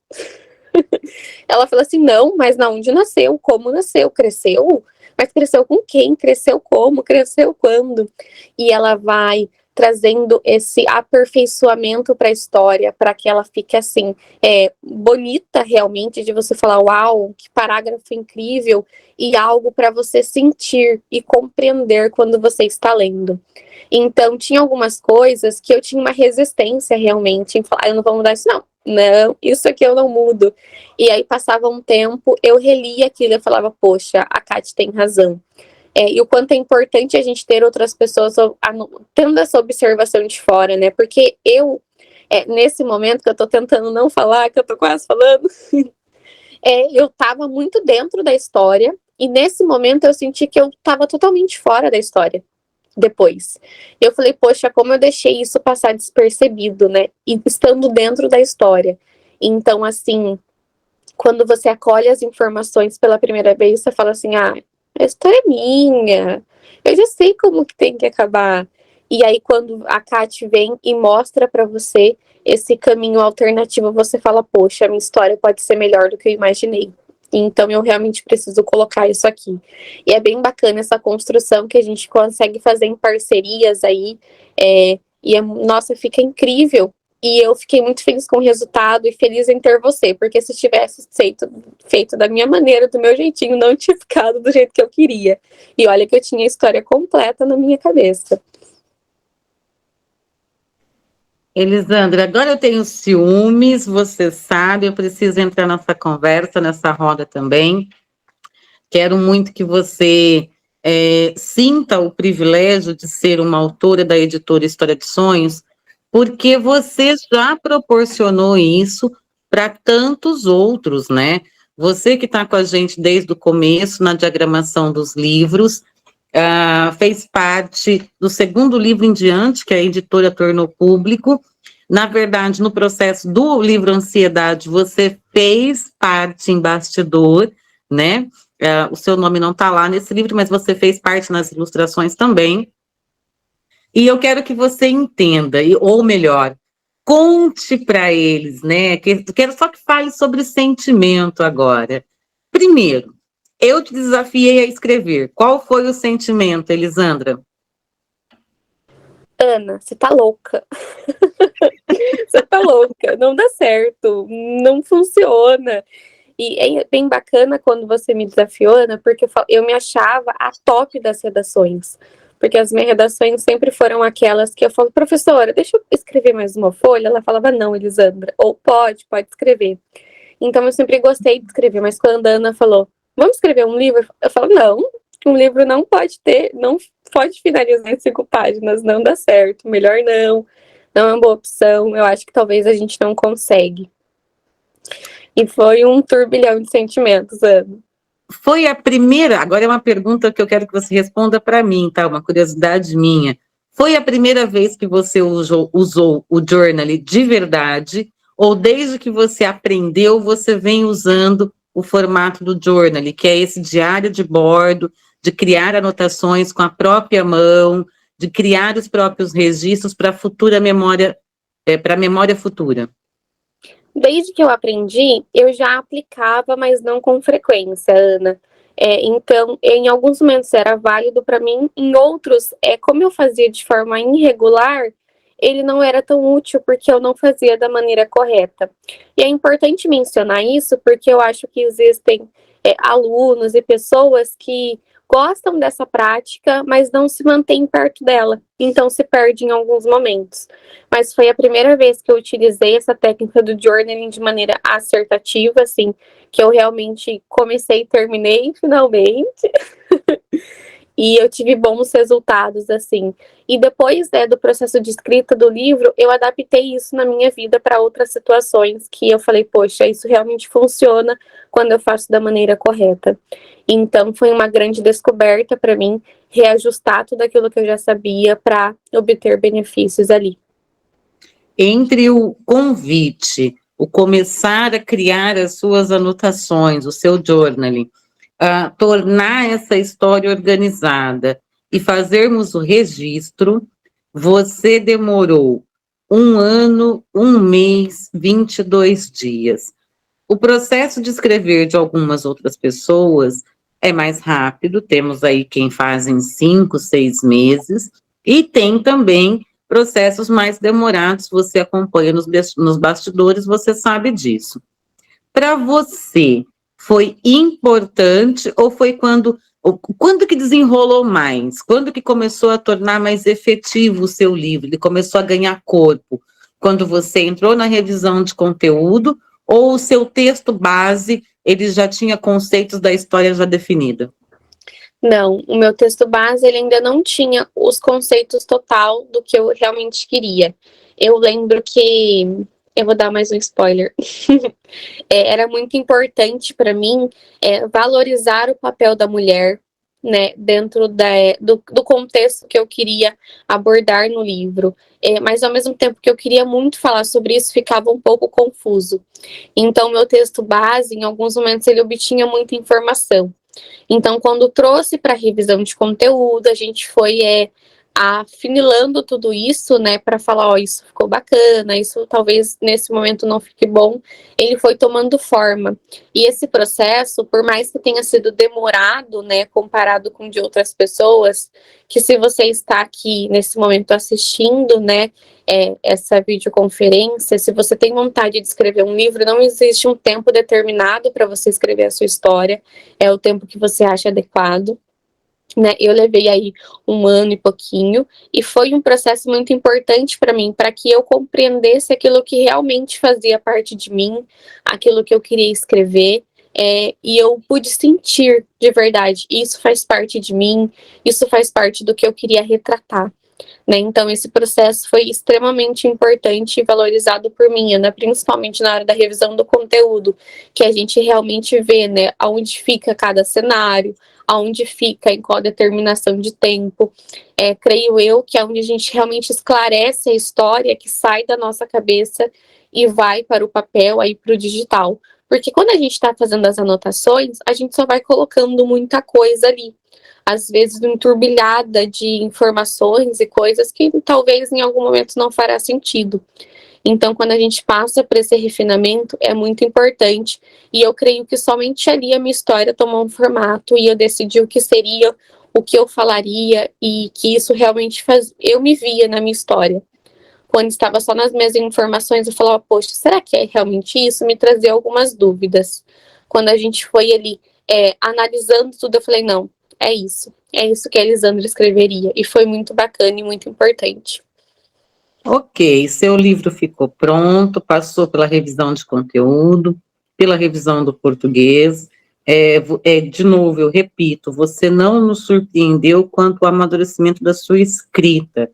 Ela fala assim, não, mas na onde nasceu, como nasceu, cresceu, mas cresceu com quem, cresceu como, cresceu quando, e ela vai trazendo esse aperfeiçoamento para a história, para que ela fique assim, bonita realmente, de você falar, uau, que parágrafo incrível, e algo para você sentir e compreender quando você está lendo. Então, tinha algumas coisas que eu tinha uma resistência realmente em falar, eu não vou mudar isso não, isso aqui eu não mudo. E aí passava um tempo, eu relia aquilo e eu falava, poxa, a Kate tem razão. E o quanto é importante a gente ter outras pessoas tendo essa observação de fora, né? Porque nesse momento que eu tô tentando não falar, que eu tô quase falando, eu tava muito dentro da história, e nesse momento eu senti que eu tava totalmente fora da história. Depois. Eu falei, poxa, como eu deixei isso passar despercebido, né? E estando dentro da história. Então, assim, quando você acolhe as informações pela primeira vez, você fala assim, a história é minha, eu já sei como que tem que acabar. E aí, quando a Kate vem e mostra para você esse caminho alternativo, você fala, poxa, a minha história pode ser melhor do que eu imaginei. Então, eu realmente preciso colocar isso aqui. E é bem bacana essa construção que a gente consegue fazer em parcerias aí. Nossa, fica incrível. E eu fiquei muito feliz com o resultado e feliz em ter você, porque se tivesse feito da minha maneira, do meu jeitinho, não tinha ficado do jeito que eu queria. E olha que eu tinha a história completa na minha cabeça. Elisandra, agora eu tenho ciúmes, você sabe, eu preciso entrar nessa conversa, nessa roda também. Quero muito que você sinta o privilégio de ser uma autora da editora História de Sonhos, porque você já proporcionou isso para tantos outros, né? Você que está com a gente desde o começo na diagramação dos livros, fez parte do segundo livro em diante, que a editora tornou público. Na verdade, no processo do livro Ansiedade, você fez parte em bastidor, né? O seu nome não está lá nesse livro, mas você fez parte nas ilustrações também. E eu quero que você entenda, ou melhor, conte para eles, né? Quero só que fale sobre sentimento agora. Primeiro, eu te desafiei a escrever. Qual foi o sentimento, Elisandra? Ana, você tá louca. Você tá louca, não dá certo, não funciona. E é bem bacana quando você me desafiou, Ana, porque eu me achava a top das redações. Porque as minhas redações sempre foram aquelas que eu falo, professora, deixa eu escrever mais uma folha. Ela falava, não, Elisandra, ou pode escrever. Então eu sempre gostei de escrever, mas quando a Ana falou, vamos escrever um livro? Eu falo, não, um livro não pode finalizar em 5 páginas, não dá certo, melhor não é uma boa opção, eu acho que talvez a gente não consegue. E foi um turbilhão de sentimentos, Ana. Foi a primeira, agora é uma pergunta que eu quero que você responda para mim, tá? Uma curiosidade minha. Foi a primeira vez que você usou o journal de verdade, ou desde que você aprendeu, você vem usando o formato do journal, que é esse diário de bordo, de criar anotações com a própria mão, de criar os próprios registros para a futura memória, para a memória futura? Desde que eu aprendi, eu já aplicava, mas não com frequência, Ana. Então, em alguns momentos era válido para mim, em outros, como eu fazia de forma irregular, ele não era tão útil porque eu não fazia da maneira correta. E é importante mencionar isso porque eu acho que existem alunos e pessoas que gostam dessa prática, mas não se mantêm perto dela, então se perde em alguns momentos. Mas foi a primeira vez que eu utilizei essa técnica do journaling de maneira assertativa, assim, que eu realmente comecei e terminei finalmente. E eu tive bons resultados, assim. E depois do processo de escrita do livro, eu adaptei isso na minha vida para outras situações que eu falei, poxa, isso realmente funciona quando eu faço da maneira correta. Então, foi uma grande descoberta para mim reajustar tudo aquilo que eu já sabia para obter benefícios ali. Entre o convite, o começar a criar as suas anotações, o seu journaling, tornar essa história organizada e fazermos o registro, você demorou 1 ano, 1 mês, 22 dias. O processo de escrever de algumas outras pessoas é mais rápido, temos aí quem faz em 5, 6 meses, e tem também processos mais demorados, você acompanha nos bastidores, você sabe disso. Para você, foi importante ou foi quando que desenrolou mais? Quando que começou a tornar mais efetivo o seu livro? Ele começou a ganhar corpo? Quando você entrou na revisão de conteúdo ou o seu texto base, ele já tinha conceitos da história já definida? Não, o meu texto base ele ainda não tinha os conceitos total do que eu realmente queria. Eu lembro que, eu vou dar mais um spoiler, era muito importante para mim valorizar o papel da mulher, né, dentro do contexto que eu queria abordar no livro. Mas ao mesmo tempo que eu queria muito falar sobre isso, ficava um pouco confuso. Então, meu texto base, em alguns momentos, ele obtinha muita informação. Então, quando trouxe para revisão de conteúdo, a gente foi afinilando tudo isso, né, para falar, ó, isso ficou bacana, isso talvez nesse momento não fique bom, ele foi tomando forma. E esse processo, por mais que tenha sido demorado, né, comparado com de outras pessoas, que se você está aqui nesse momento assistindo, né, essa videoconferência, se você tem vontade de escrever um livro, não existe um tempo determinado para você escrever a sua história, é o tempo que você acha adequado. Né, eu levei aí 1 ano e pouquinho, e foi um processo muito importante para mim, para que eu compreendesse aquilo que realmente fazia parte de mim, aquilo que eu queria escrever, e eu pude sentir de verdade, isso faz parte de mim, isso faz parte do que eu queria retratar. Né? Então, esse processo foi extremamente importante e valorizado por mim, Ana, principalmente na hora da revisão do conteúdo, que a gente realmente vê, né, aonde fica cada cenário, aonde fica, em qual determinação de tempo. Creio eu que é onde a gente realmente esclarece a história que sai da nossa cabeça e vai para o papel, aí para o digital. Porque quando a gente está fazendo as anotações, a gente só vai colocando muita coisa ali, às vezes enturbilhada de informações e coisas que talvez em algum momento não fará sentido. Então, quando a gente passa por esse refinamento, é muito importante, e eu creio que somente ali a minha história tomou um formato, e eu decidi o que seria, o que eu falaria, e que isso realmente eu me via na minha história. Quando estava só nas minhas informações, eu falava, poxa, será que é realmente isso? Me trazia algumas dúvidas. Quando a gente foi ali analisando tudo, eu falei, não, é isso que a Elisandra escreveria, e foi muito bacana e muito importante. Ok, seu livro ficou pronto, passou pela revisão de conteúdo, pela revisão do português. De novo, eu repito, você não nos surpreendeu quanto ao amadurecimento da sua escrita.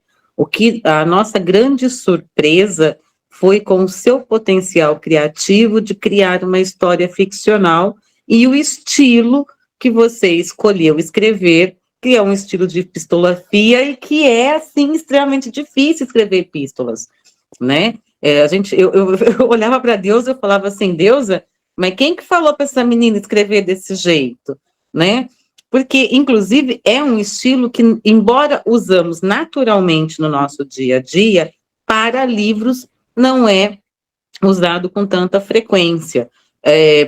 A nossa grande surpresa foi com o seu potencial criativo de criar uma história ficcional e o estilo que você escolheu escrever, que é um estilo de epistolografia e que é, assim, extremamente difícil escrever epístolas, né? Eu olhava para Deus e eu falava assim, Deusa, mas quem que falou para essa menina escrever desse jeito, né? Porque, inclusive, é um estilo que, embora usamos naturalmente no nosso dia a dia, para livros não é usado com tanta frequência.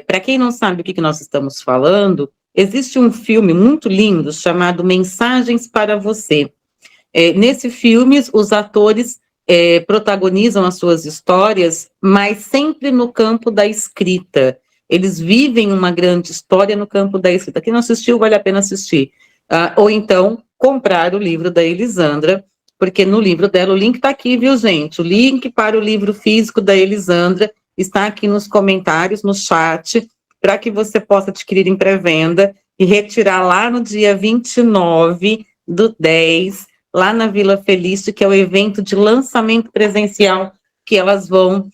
Para quem não sabe o que nós estamos falando, existe um filme muito lindo chamado Mensagens para Você. Nesse filme, os atores protagonizam as suas histórias, mas sempre no campo da escrita. Eles vivem uma grande história no campo da escrita. Quem não assistiu, vale a pena assistir. Ou então, comprar o livro da Elisandra, porque no livro dela, o link está aqui, viu, gente? O link para o livro físico da Elisandra está aqui nos comentários, no chat, para que você possa adquirir em pré-venda e retirar lá no dia 29/10, lá na Vila Feliz, que é o evento de lançamento presencial, que elas vão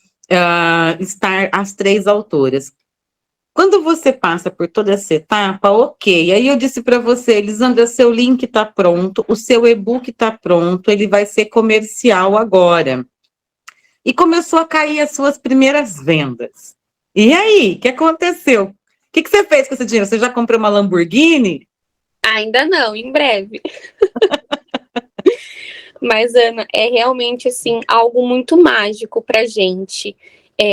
estar, as 3 autoras. Quando você passa por toda essa etapa, ok, aí eu disse para você, Elisandra, seu link está pronto, o seu e-book está pronto, ele vai ser comercial agora. E começou a cair as suas primeiras vendas. E aí, o que aconteceu? O que você fez com esse dinheiro? Você já comprou uma Lamborghini? Ainda não, em breve. Mas, Ana, é realmente, assim, algo muito mágico pra gente.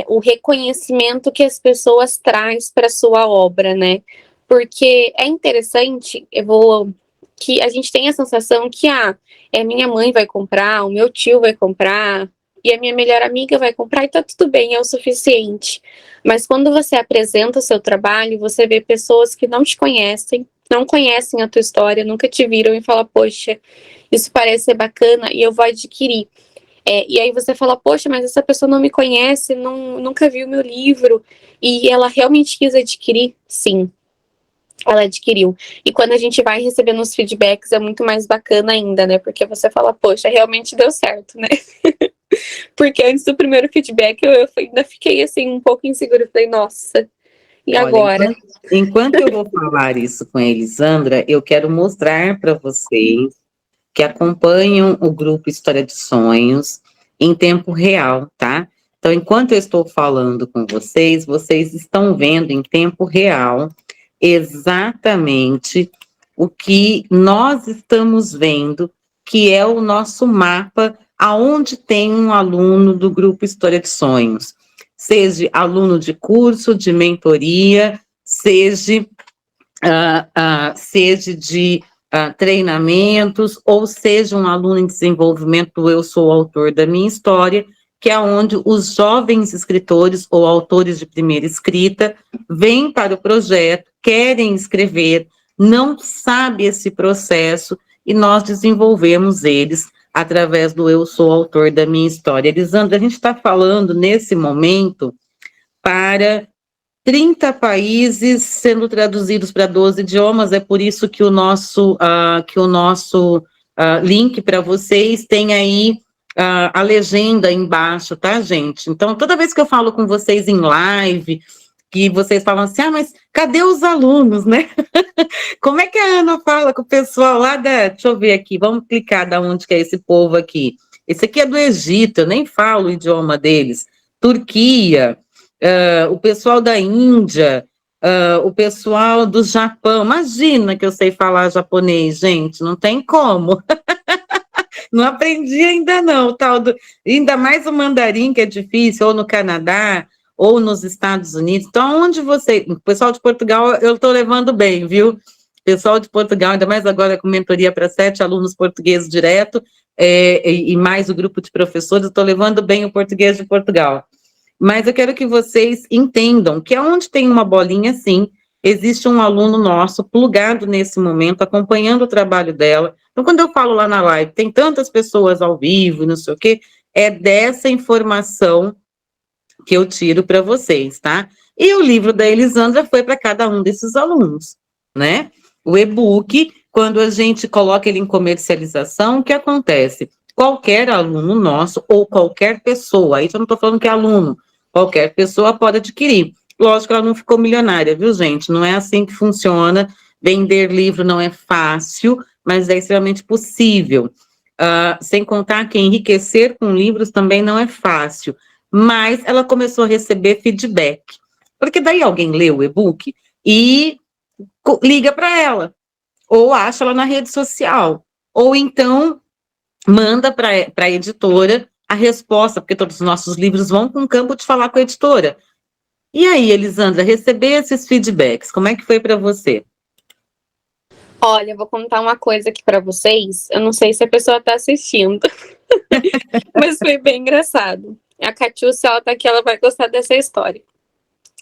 O reconhecimento que as pessoas traz para sua obra, né? Porque é interessante, que a gente tem a sensação que, minha mãe vai comprar, o meu tio vai comprar, e a minha melhor amiga vai comprar, e tá tudo bem, é o suficiente. Mas quando você apresenta o seu trabalho, você vê pessoas que não te conhecem, não conhecem a tua história, nunca te viram e falam, poxa, isso parece ser bacana e eu vou adquirir. E aí você fala, poxa, mas essa pessoa não me conhece, nunca viu meu livro, e ela realmente quis adquirir? Sim, ela adquiriu. E quando a gente vai recebendo os feedbacks, é muito mais bacana ainda, né? Porque você fala, poxa, realmente deu certo, né? Porque antes do primeiro feedback, eu ainda fiquei, assim, um pouco insegura. Falei, nossa, e agora? Enquanto eu vou falar isso com a Elisandra, eu quero mostrar para vocês que acompanham o grupo História de Sonhos em tempo real, tá? Então, enquanto eu estou falando com vocês, vocês estão vendo em tempo real exatamente o que nós estamos vendo, que é o nosso mapa, aonde tem um aluno do grupo História de Sonhos, seja aluno de curso, de mentoria, seja de treinamentos, ou seja um aluno em desenvolvimento do Eu Sou o Autor da Minha História, que é onde os jovens escritores ou autores de primeira escrita vêm para o projeto, querem escrever, não sabe esse processo, e nós desenvolvemos eles através do Eu Sou o Autor da Minha História. Elisandra, a gente está falando nesse momento para 30 países sendo traduzidos para 12 idiomas, é por isso que o nosso link para vocês tem aí a legenda embaixo, tá, gente? Então, toda vez que eu falo com vocês em live, que vocês falam assim, mas cadê os alunos, né? Como é que a Ana fala com o pessoal lá deixa eu ver aqui, vamos clicar da onde que é esse povo aqui. Esse aqui é do Egito, eu nem falo o idioma deles. Turquia, o pessoal da Índia, o pessoal do Japão. Imagina que eu sei falar japonês, gente, não tem como. Não aprendi ainda não, ainda mais o mandarim, que é difícil, ou no Canadá, ou nos Estados Unidos. Então, onde você... O pessoal de Portugal, eu estou levando bem, viu? Pessoal de Portugal, ainda mais agora com mentoria para 7 alunos portugueses direto, e mais o grupo de professores, eu estou levando bem o português de Portugal. Mas eu quero que vocês entendam que aonde tem uma bolinha assim, existe um aluno nosso plugado nesse momento, acompanhando o trabalho dela. Então, quando eu falo lá na live, tem tantas pessoas ao vivo e não sei o quê, é dessa informação que eu tiro para vocês, tá? E o livro da Elisandra foi para cada um desses alunos, né? O e-book, quando a gente coloca ele em comercialização, o que acontece? Qualquer aluno nosso, ou qualquer pessoa, aí eu não estou falando que é aluno, qualquer pessoa pode adquirir. Lógico que ela não ficou milionária, viu, gente? Não é assim que funciona. Vender livro não é fácil, mas é extremamente possível. Sem contar que enriquecer com livros também não é fácil. Mas ela começou a receber feedback. Porque daí alguém lê o e-book e liga para ela. Ou acha ela na rede social. Ou então manda para a editora a resposta, porque todos os nossos livros vão com o campo de falar com a editora. E aí, Elisandra, receber esses feedbacks, como é que foi para você? Olha, eu vou contar uma coisa aqui para vocês. Eu não sei se a pessoa está assistindo, mas foi bem engraçado. A Catiúcia, ela tá aqui, ela vai gostar dessa história.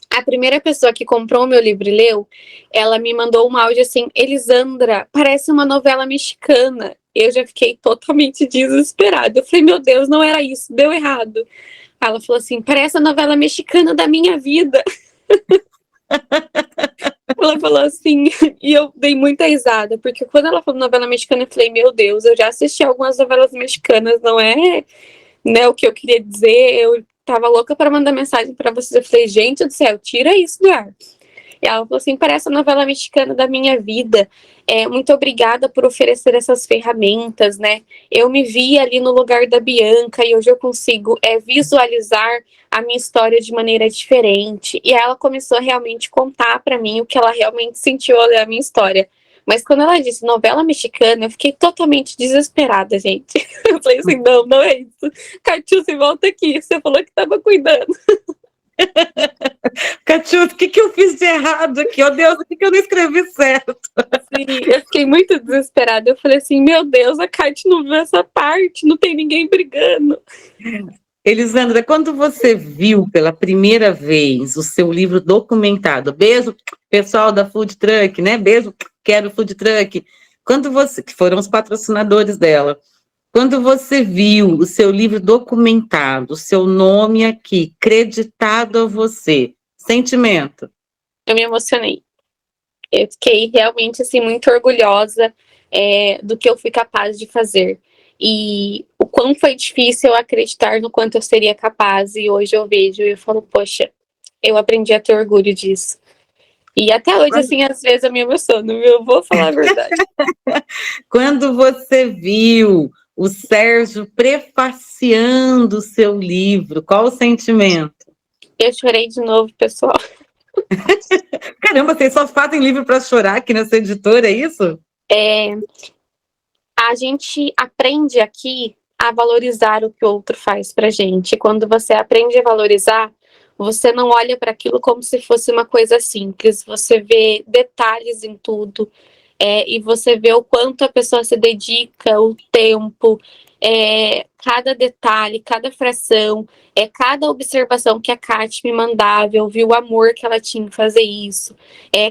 A primeira pessoa que comprou o meu livro e leu, ela me mandou um áudio assim, Elisandra, parece uma novela mexicana. Eu já fiquei totalmente desesperada. Eu falei, meu Deus, não era isso, deu errado. Ela falou assim, parece a novela mexicana da minha vida. Ela falou assim, e eu dei muita risada, porque quando ela falou novela mexicana, eu falei, meu Deus, eu já assisti algumas novelas mexicanas, não é, né, o que eu queria dizer, eu tava louca para mandar mensagem para vocês, eu falei, gente do céu, tira isso do ar. E ela falou assim, parece a novela mexicana da minha vida, muito obrigada por oferecer essas ferramentas, né, eu me vi ali no lugar da Bianca e hoje eu consigo visualizar a minha história de maneira diferente. E ela começou a realmente contar para mim o que ela realmente sentiu ao ler a minha história. Mas quando ela disse novela mexicana, eu fiquei totalmente desesperada, gente. Eu falei assim, não é isso. Catiúcia, volta aqui, você falou que estava cuidando. Catiúcia, o que eu fiz de errado aqui? Oh, Deus, o que eu não escrevi certo? Sim, eu fiquei muito desesperada. Eu falei assim, meu Deus, a Cati não viu essa parte, não tem ninguém brigando. Elisandra, quando você viu pela primeira vez o seu livro documentado, beijo, pessoal da Food Truck, né? Beijo, quero Food Truck. Quando você, que foram os patrocinadores dela, quando você viu o seu livro documentado, o seu nome aqui, creditado a você, sentimento? Eu me emocionei. Eu fiquei realmente assim, muito orgulhosa do que eu fui capaz de fazer. E o quão foi difícil eu acreditar no quanto eu seria capaz. E hoje eu vejo e eu falo, poxa, eu aprendi a ter orgulho disso. E até hoje, assim, às vezes eu me emociono, viu? Eu vou falar a verdade. Quando você viu o Sérgio prefaciando o seu livro, qual o sentimento? Eu chorei de novo, pessoal. Caramba, vocês só fazem livro para chorar aqui nessa editora, é isso? A gente aprende aqui a valorizar o que o outro faz pra gente. Quando você aprende a valorizar, você não olha para aquilo como se fosse uma coisa simples. Você vê detalhes em tudo. E você vê o quanto a pessoa se dedica, o tempo, cada detalhe, cada fração, cada observação que a Kate me mandava, eu vi o amor que ela tinha em fazer isso,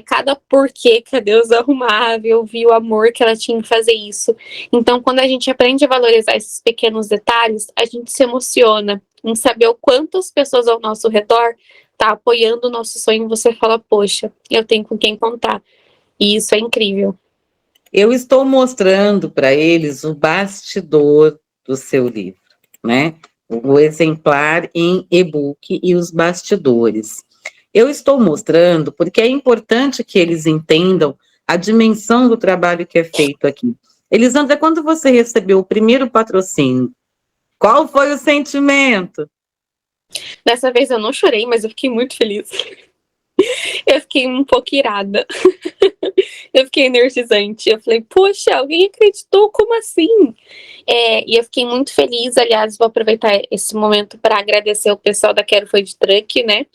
cada porquê que a Deus arrumava, eu vi o amor que ela tinha em fazer isso. Então, quando a gente aprende a valorizar esses pequenos detalhes, a gente se emociona, em saber o quantas pessoas ao nosso redor tá apoiando o nosso sonho, você fala, poxa, eu tenho com quem contar. E isso é incrível. Eu estou mostrando para eles o bastidor do seu livro, né? O exemplar em e-book e os bastidores. Eu estou mostrando porque é importante que eles entendam a dimensão do trabalho que é feito aqui. Elisandra, quando você recebeu o primeiro patrocínio, qual foi o sentimento? Dessa vez eu não chorei, mas eu fiquei muito feliz. Eu fiquei um pouco irada. Eu fiquei energizante. Eu falei, poxa, alguém acreditou? Como assim? E eu fiquei muito feliz. Aliás, vou aproveitar esse momento para agradecer o pessoal da Quero Food Truck, né?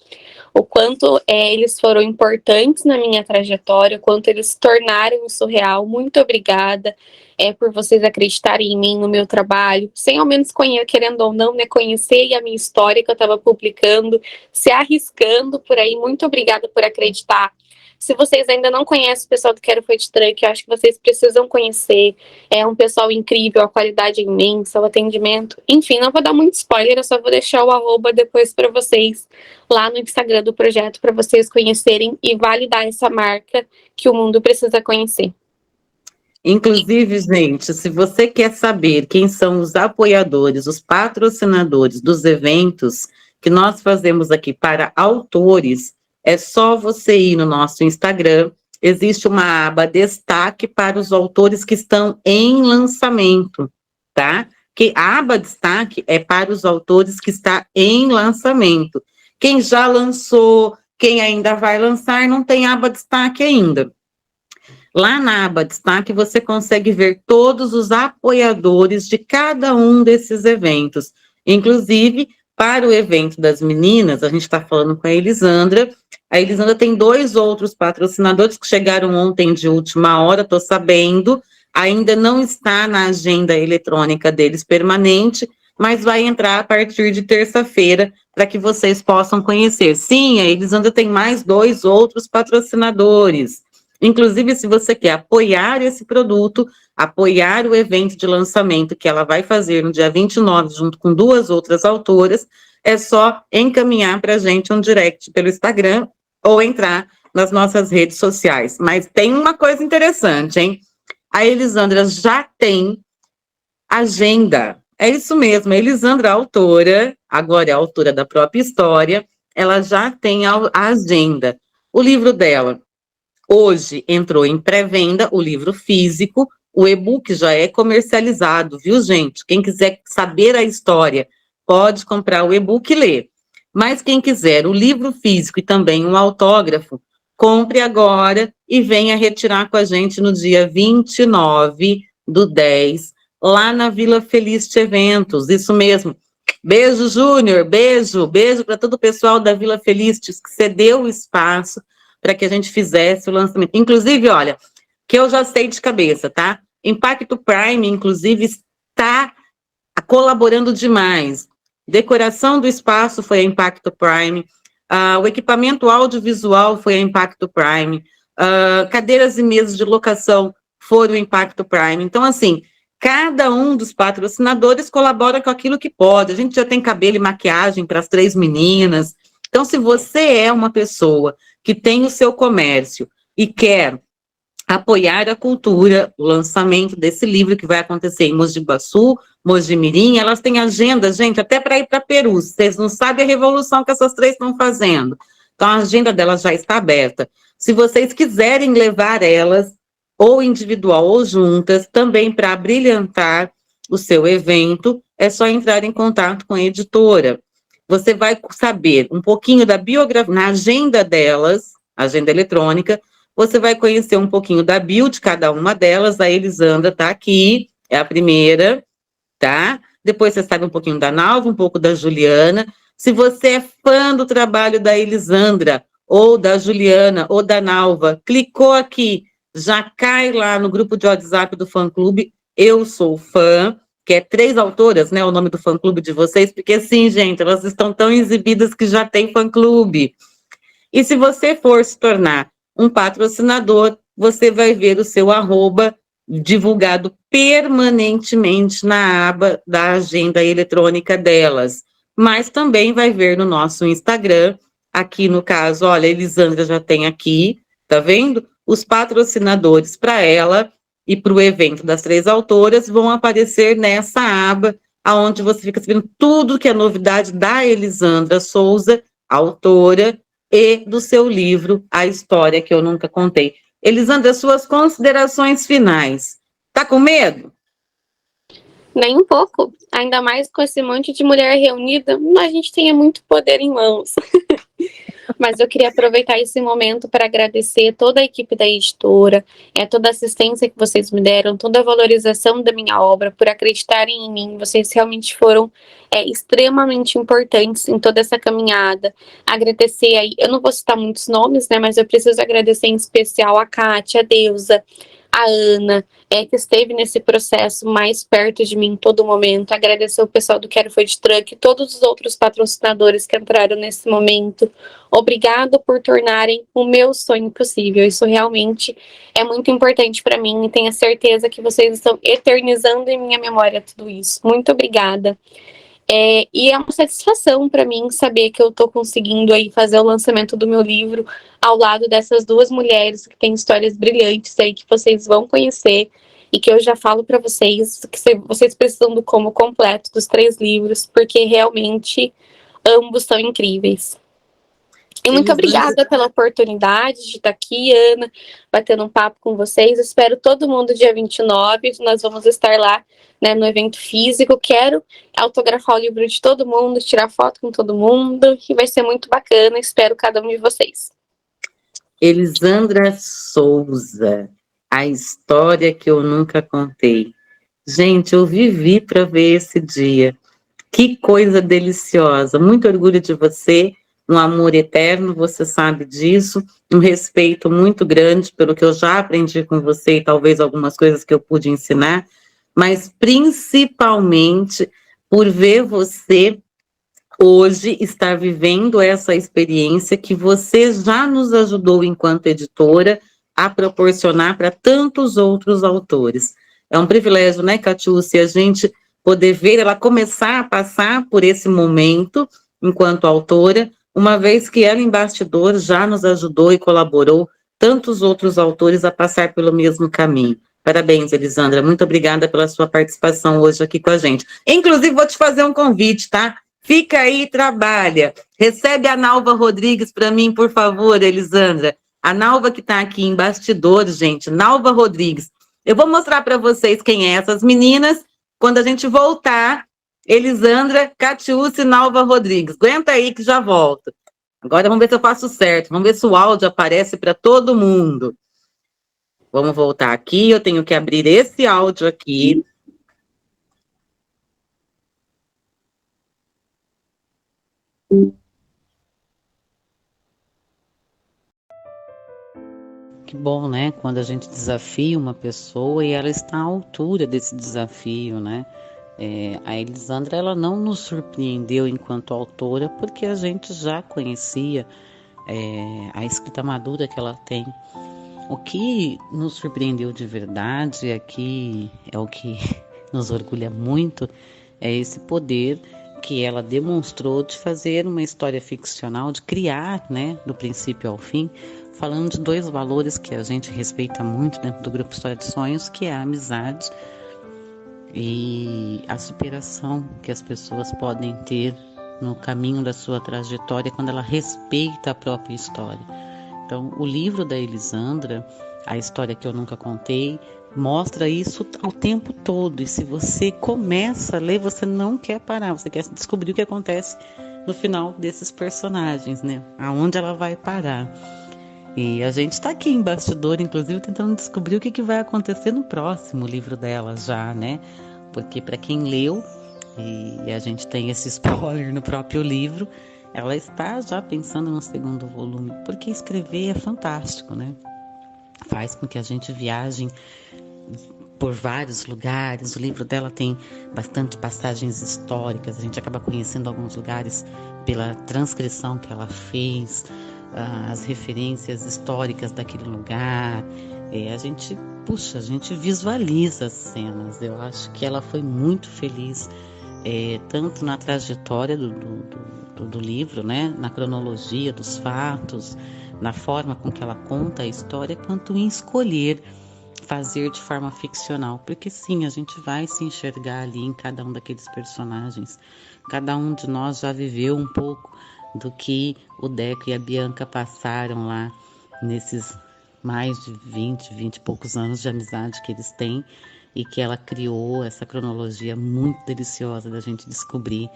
O quanto eles foram importantes na minha trajetória, o quanto eles tornaram isso real. Muito obrigada por vocês acreditarem em mim, no meu trabalho, sem ao menos querendo ou não, né, conhecer a minha história que eu estava publicando, se arriscando por aí. Muito obrigada por acreditar. Se vocês ainda não conhecem o pessoal do Quero Food Truck, eu acho que vocês precisam conhecer. É um pessoal incrível, a qualidade é imensa, o atendimento. Enfim, não vou dar muito spoiler, eu só vou deixar o arroba depois para vocês lá no Instagram do projeto, para vocês conhecerem e validar essa marca que o mundo precisa conhecer. Inclusive, gente, se você quer saber quem são os apoiadores, os patrocinadores dos eventos que nós fazemos aqui para autores, é só você ir no nosso Instagram. Existe uma aba destaque para os autores que estão em lançamento, tá? Que a aba destaque é para os autores que está em lançamento. Quem já lançou, quem ainda vai lançar, não tem aba destaque ainda. Lá na aba destaque, você consegue ver todos os apoiadores de cada um desses eventos. Inclusive, para o evento das meninas, a gente está falando com a Elisandra. A Elisandra tem 2 outros patrocinadores que chegaram ontem de última hora, estou sabendo. Ainda não está na agenda eletrônica deles permanente, mas vai entrar a partir de terça-feira para que vocês possam conhecer. Sim, a Elisandra tem mais 2 outros patrocinadores. Inclusive, se você quer apoiar esse produto, apoiar o evento de lançamento que ela vai fazer no dia 29, junto com 2 outras autoras, é só encaminhar para a gente um direct pelo Instagram ou entrar nas nossas redes sociais. Mas tem uma coisa interessante, hein? A Elisandra já tem agenda. É isso mesmo, a Elisandra, a autora, agora é a autora da própria história, ela já tem a agenda. O livro dela hoje entrou em pré-venda, o livro físico, o e-book já é comercializado, viu, gente? Quem quiser saber a história, pode comprar o e-book e ler. Mas quem quiser o livro físico e também um autógrafo, compre agora e venha retirar com a gente no dia 29/10, lá na Vila Feliz Eventos, isso mesmo. Beijo, Júnior, beijo para todo o pessoal da Vila Feliz que cedeu o espaço para que a gente fizesse o lançamento. Inclusive, olha, que eu já sei de cabeça, tá? Impacto Prime, inclusive, está colaborando demais. Decoração do espaço foi a Impacto Prime, o equipamento audiovisual foi a Impacto Prime, cadeiras e mesas de locação foram o Impacto Prime. Então, assim, cada um dos patrocinadores colabora com aquilo que pode. A gente já tem cabelo e maquiagem para as 3 meninas. Então, se você é uma pessoa que tem o seu comércio e quer apoiar a cultura, o lançamento desse livro que vai acontecer em Mogi Guaçu, Mogi Mirim, elas têm agenda, gente, até para ir para Peru. Vocês não sabem a revolução que essas 3 estão fazendo. Então, a agenda delas já está aberta. Se vocês quiserem levar elas, ou individual ou juntas, também para brilhantar o seu evento, é só entrar em contato com a editora. Você vai saber um pouquinho da biografia, na agenda delas, agenda eletrônica, você vai conhecer um pouquinho da bio de cada uma delas. A Elisandra está aqui, é a primeira, tá? Depois você sabe um pouquinho da Nalva, um pouco da Juliana. Se você é fã do trabalho da Elisandra, ou da Juliana, ou da Nalva, clicou aqui, já cai lá no grupo de WhatsApp do fã-clube, Eu Sou Fã, que é 3 autoras, né, o nome do fã-clube de vocês, porque sim, gente, elas estão tão exibidas que já tem fã-clube. E se você for se tornar um patrocinador, você vai ver o seu arroba divulgado permanentemente na aba da agenda eletrônica delas. mas também vai ver no nosso Instagram. Aqui no caso, olha, a Elisandra já tem aqui, tá vendo? Os patrocinadores para ela e para o evento das 3 autoras vão aparecer nessa aba, aonde você fica sabendo tudo que é novidade da Elisandra Souza, autora, e do seu livro A História que Eu Nunca Contei. Elisandra, suas considerações finais. Tá com medo? Nem um pouco. Ainda mais com esse monte de mulher reunida, a gente tem muito poder em mãos. Mas eu queria aproveitar esse momento para agradecer toda a equipe da editora, toda a assistência que vocês me deram, toda a valorização da minha obra, por acreditarem em mim. Vocês realmente foram extremamente importantes em toda essa caminhada. Agradecer aí, eu não vou citar muitos nomes, né, mas eu preciso agradecer em especial a Kátia, a Deusa, a Ana, que esteve nesse processo mais perto de mim em todo momento. Agradecer o pessoal do Quero Food Truck, todos os outros patrocinadores que entraram nesse momento. Obrigado por tornarem o meu sonho possível. Isso realmente é muito importante para mim e tenho certeza que vocês estão eternizando em minha memória tudo isso. Muito obrigada. E é uma satisfação para mim saber que eu estou conseguindo aí fazer o lançamento do meu livro ao lado dessas 2 mulheres que têm histórias brilhantes aí que vocês vão conhecer e que eu já falo para vocês que vocês precisam do como completo dos 3 livros, porque realmente ambos são incríveis. E muito obrigada pela oportunidade de estar aqui, Ana, batendo um papo com vocês. Espero todo mundo dia 29, nós vamos estar lá, né, no evento físico. Quero autografar o livro de todo mundo, tirar foto com todo mundo, e vai ser muito bacana. Espero cada um de vocês. Elisandra Souza, A História que Eu Nunca Contei. Gente, eu vivi para ver esse dia. Que coisa deliciosa. Muito orgulho de você, um amor eterno, você sabe disso, um respeito muito grande pelo que eu já aprendi com você e talvez algumas coisas que eu pude ensinar, mas principalmente por ver você hoje estar vivendo essa experiência que você já nos ajudou enquanto editora a proporcionar para tantos outros autores. É um privilégio, né, Catiúcia, a gente poder ver ela começar a passar por esse momento enquanto autora, uma vez que ela em bastidor já nos ajudou e colaborou tantos outros autores a passar pelo mesmo caminho. Parabéns, Elisandra, muito obrigada pela sua participação hoje aqui com a gente. Inclusive, vou te fazer um convite, tá? Fica aí e trabalha. Recebe a Nalva Rodrigues para mim, por favor, Elisandra. A Nalva que está aqui em bastidores, gente, Nalva Rodrigues. Eu vou mostrar para vocês quem é essas meninas quando a gente voltar. Elisandra, Catiúcia e Nalva Rodrigues. Aguenta aí que já volto. Agora vamos ver se eu faço certo. Vamos ver se o áudio aparece para todo mundo. Vamos voltar aqui. Eu tenho que abrir esse áudio aqui. Que bom, né? Quando a gente desafia uma pessoa e ela está à altura desse desafio, né? A Elisandra, ela não nos surpreendeu enquanto autora, porque a gente já conhecia a escrita madura que ela tem. O que nos surpreendeu de verdade aqui, é o que nos orgulha muito, é esse poder que ela demonstrou de fazer uma história ficcional, de criar, né, do princípio ao fim, falando de 2 valores que a gente respeita muito dentro do Grupo História de Sonhos, que é a amizade e a superação que as pessoas podem ter no caminho da sua trajetória quando ela respeita a própria história. Então, o livro da Elisandra, A História que Eu Nunca Contei, mostra isso o tempo todo. E se você começa a ler, você não quer parar, você quer descobrir o que acontece no final desses personagens, né? Aonde ela vai parar. E a gente está aqui em bastidor, inclusive, tentando descobrir o que vai acontecer no próximo livro dela já, né? Porque para quem leu, e a gente tem esse spoiler no próprio livro, ela está já pensando no 2º volume, porque escrever é fantástico, né? Faz com que a gente viaje por vários lugares. O livro dela tem bastante passagens históricas, a gente acaba conhecendo alguns lugares pela transcrição que ela fez, as referências históricas daquele lugar. A gente visualiza as cenas. Eu acho que ela foi muito feliz tanto na trajetória do livro, né, na cronologia dos fatos, na forma com que ela conta a história, quanto em escolher fazer de forma ficcional, porque sim, a gente vai se enxergar ali em cada um daqueles personagens. Cada um de nós já viveu um pouco do que o Deco e a Bianca passaram lá nesses mais de 20 e poucos anos de amizade que eles têm, e que ela criou essa cronologia muito deliciosa da gente descobrir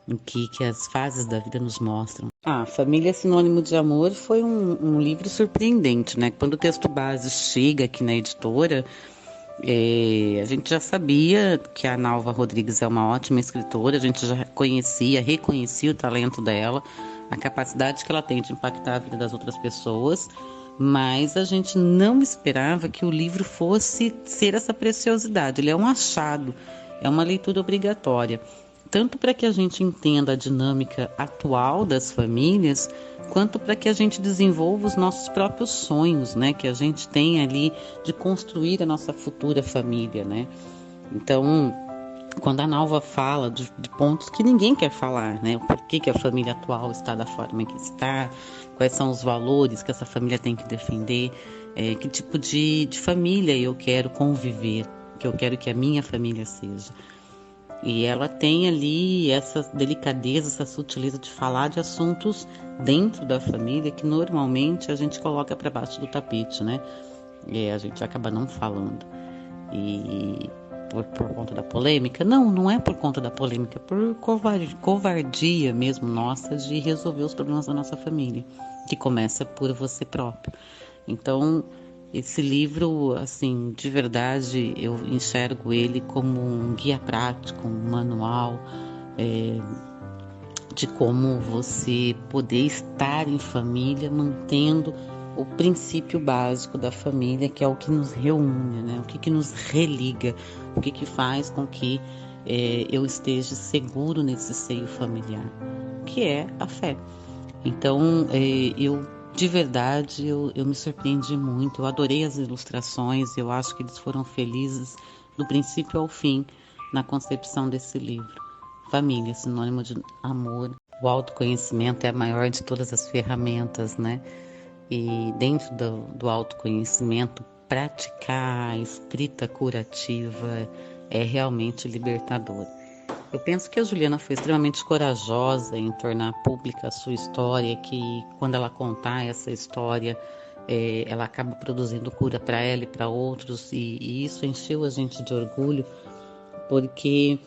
o que as fases da vida nos mostram. Família é Sinônimo de Amor foi um livro surpreendente, né? Quando o texto base chega aqui na editora, a gente já sabia que a Nalva Rodrigues é uma ótima escritora, a gente já reconhecia o talento dela, a capacidade que ela tem de impactar a vida das outras pessoas, mas a gente não esperava que o livro fosse ser essa preciosidade. Ele é um achado, é uma leitura obrigatória, tanto para que a gente entenda a dinâmica atual das famílias, quanto para que a gente desenvolva os nossos próprios sonhos, né, que a gente tem ali de construir a nossa futura família, né? Então, quando a Nalva fala de pontos que ninguém quer falar, né? O porquê que a família atual está da forma que está, quais são os valores que essa família tem que defender, que tipo de família eu quero conviver, que eu quero que a minha família seja. E ela tem ali essa delicadeza, essa sutileza de falar de assuntos dentro da família que normalmente a gente coloca para baixo do tapete, né? E a gente acaba não falando. E por conta da polêmica? Não é por conta da polêmica, é por covardia mesmo nossa de resolver os problemas da nossa família, que começa por você próprio. Então, esse livro, assim, de verdade, eu enxergo ele como um guia prático, um manual de como você poder estar em família, mantendo o princípio básico da família, que é o que nos reúne, né? O que nos religa, o que faz com que eu esteja seguro nesse seio familiar, que é a fé. Então, de verdade, eu me surpreendi muito, eu adorei as ilustrações, eu acho que eles foram felizes do princípio ao fim na concepção desse livro. Família, sinônimo de amor. O autoconhecimento é a maior de todas as ferramentas, né? E dentro do autoconhecimento, praticar a escrita curativa é realmente libertador. Eu penso que a Juliana foi extremamente corajosa em tornar pública a sua história, que quando ela contar essa história, ela acaba produzindo cura para ela e para outros, e isso encheu a gente de orgulho, porque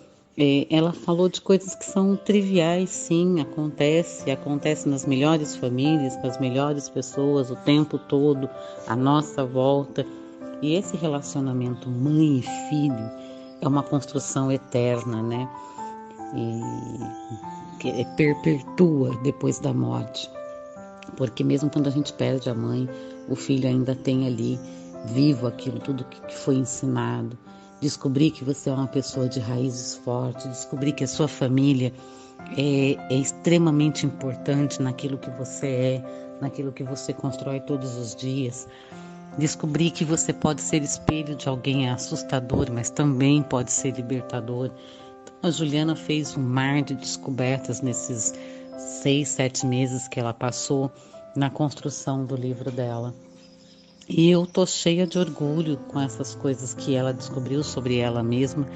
ela falou de coisas que são triviais, sim, acontece nas melhores famílias, com as melhores pessoas, o tempo todo, à nossa volta. E esse relacionamento mãe e filho é uma construção eterna, né? E que perpetua depois da morte. Porque mesmo quando a gente perde a mãe, o filho ainda tem ali vivo aquilo tudo que foi ensinado. Descobrir que você é uma pessoa de raízes fortes, descobrir que a sua família é extremamente importante naquilo que você é, naquilo que você constrói todos os dias. Descobrir que você pode ser espelho de alguém é assustador, mas também pode ser libertador. Então, a Juliana fez um mar de descobertas nesses 6, 7 meses que ela passou na construção do livro dela. E eu tô cheia de orgulho com essas coisas que ela descobriu sobre ela mesma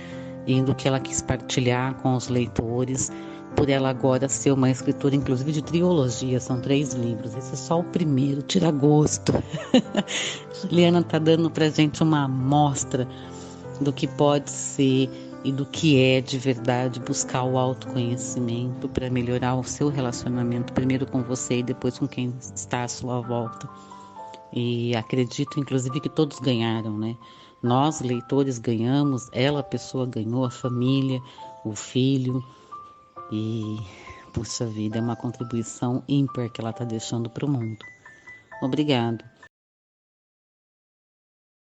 e do que ela quis partilhar com os leitores, por ela agora ser uma escritora, inclusive de trilogia, são 3 livros. Esse é só o primeiro, tira gosto. Juliana tá dando pra gente uma amostra do que pode ser e do que é de verdade buscar o autoconhecimento para melhorar o seu relacionamento, primeiro com você e depois com quem está à sua volta. E acredito, inclusive, que todos ganharam, né? Nós, leitores, ganhamos, ela, a pessoa, ganhou, a família, o filho. E, puxa vida, é uma contribuição ímpar que ela está deixando para o mundo. Obrigado.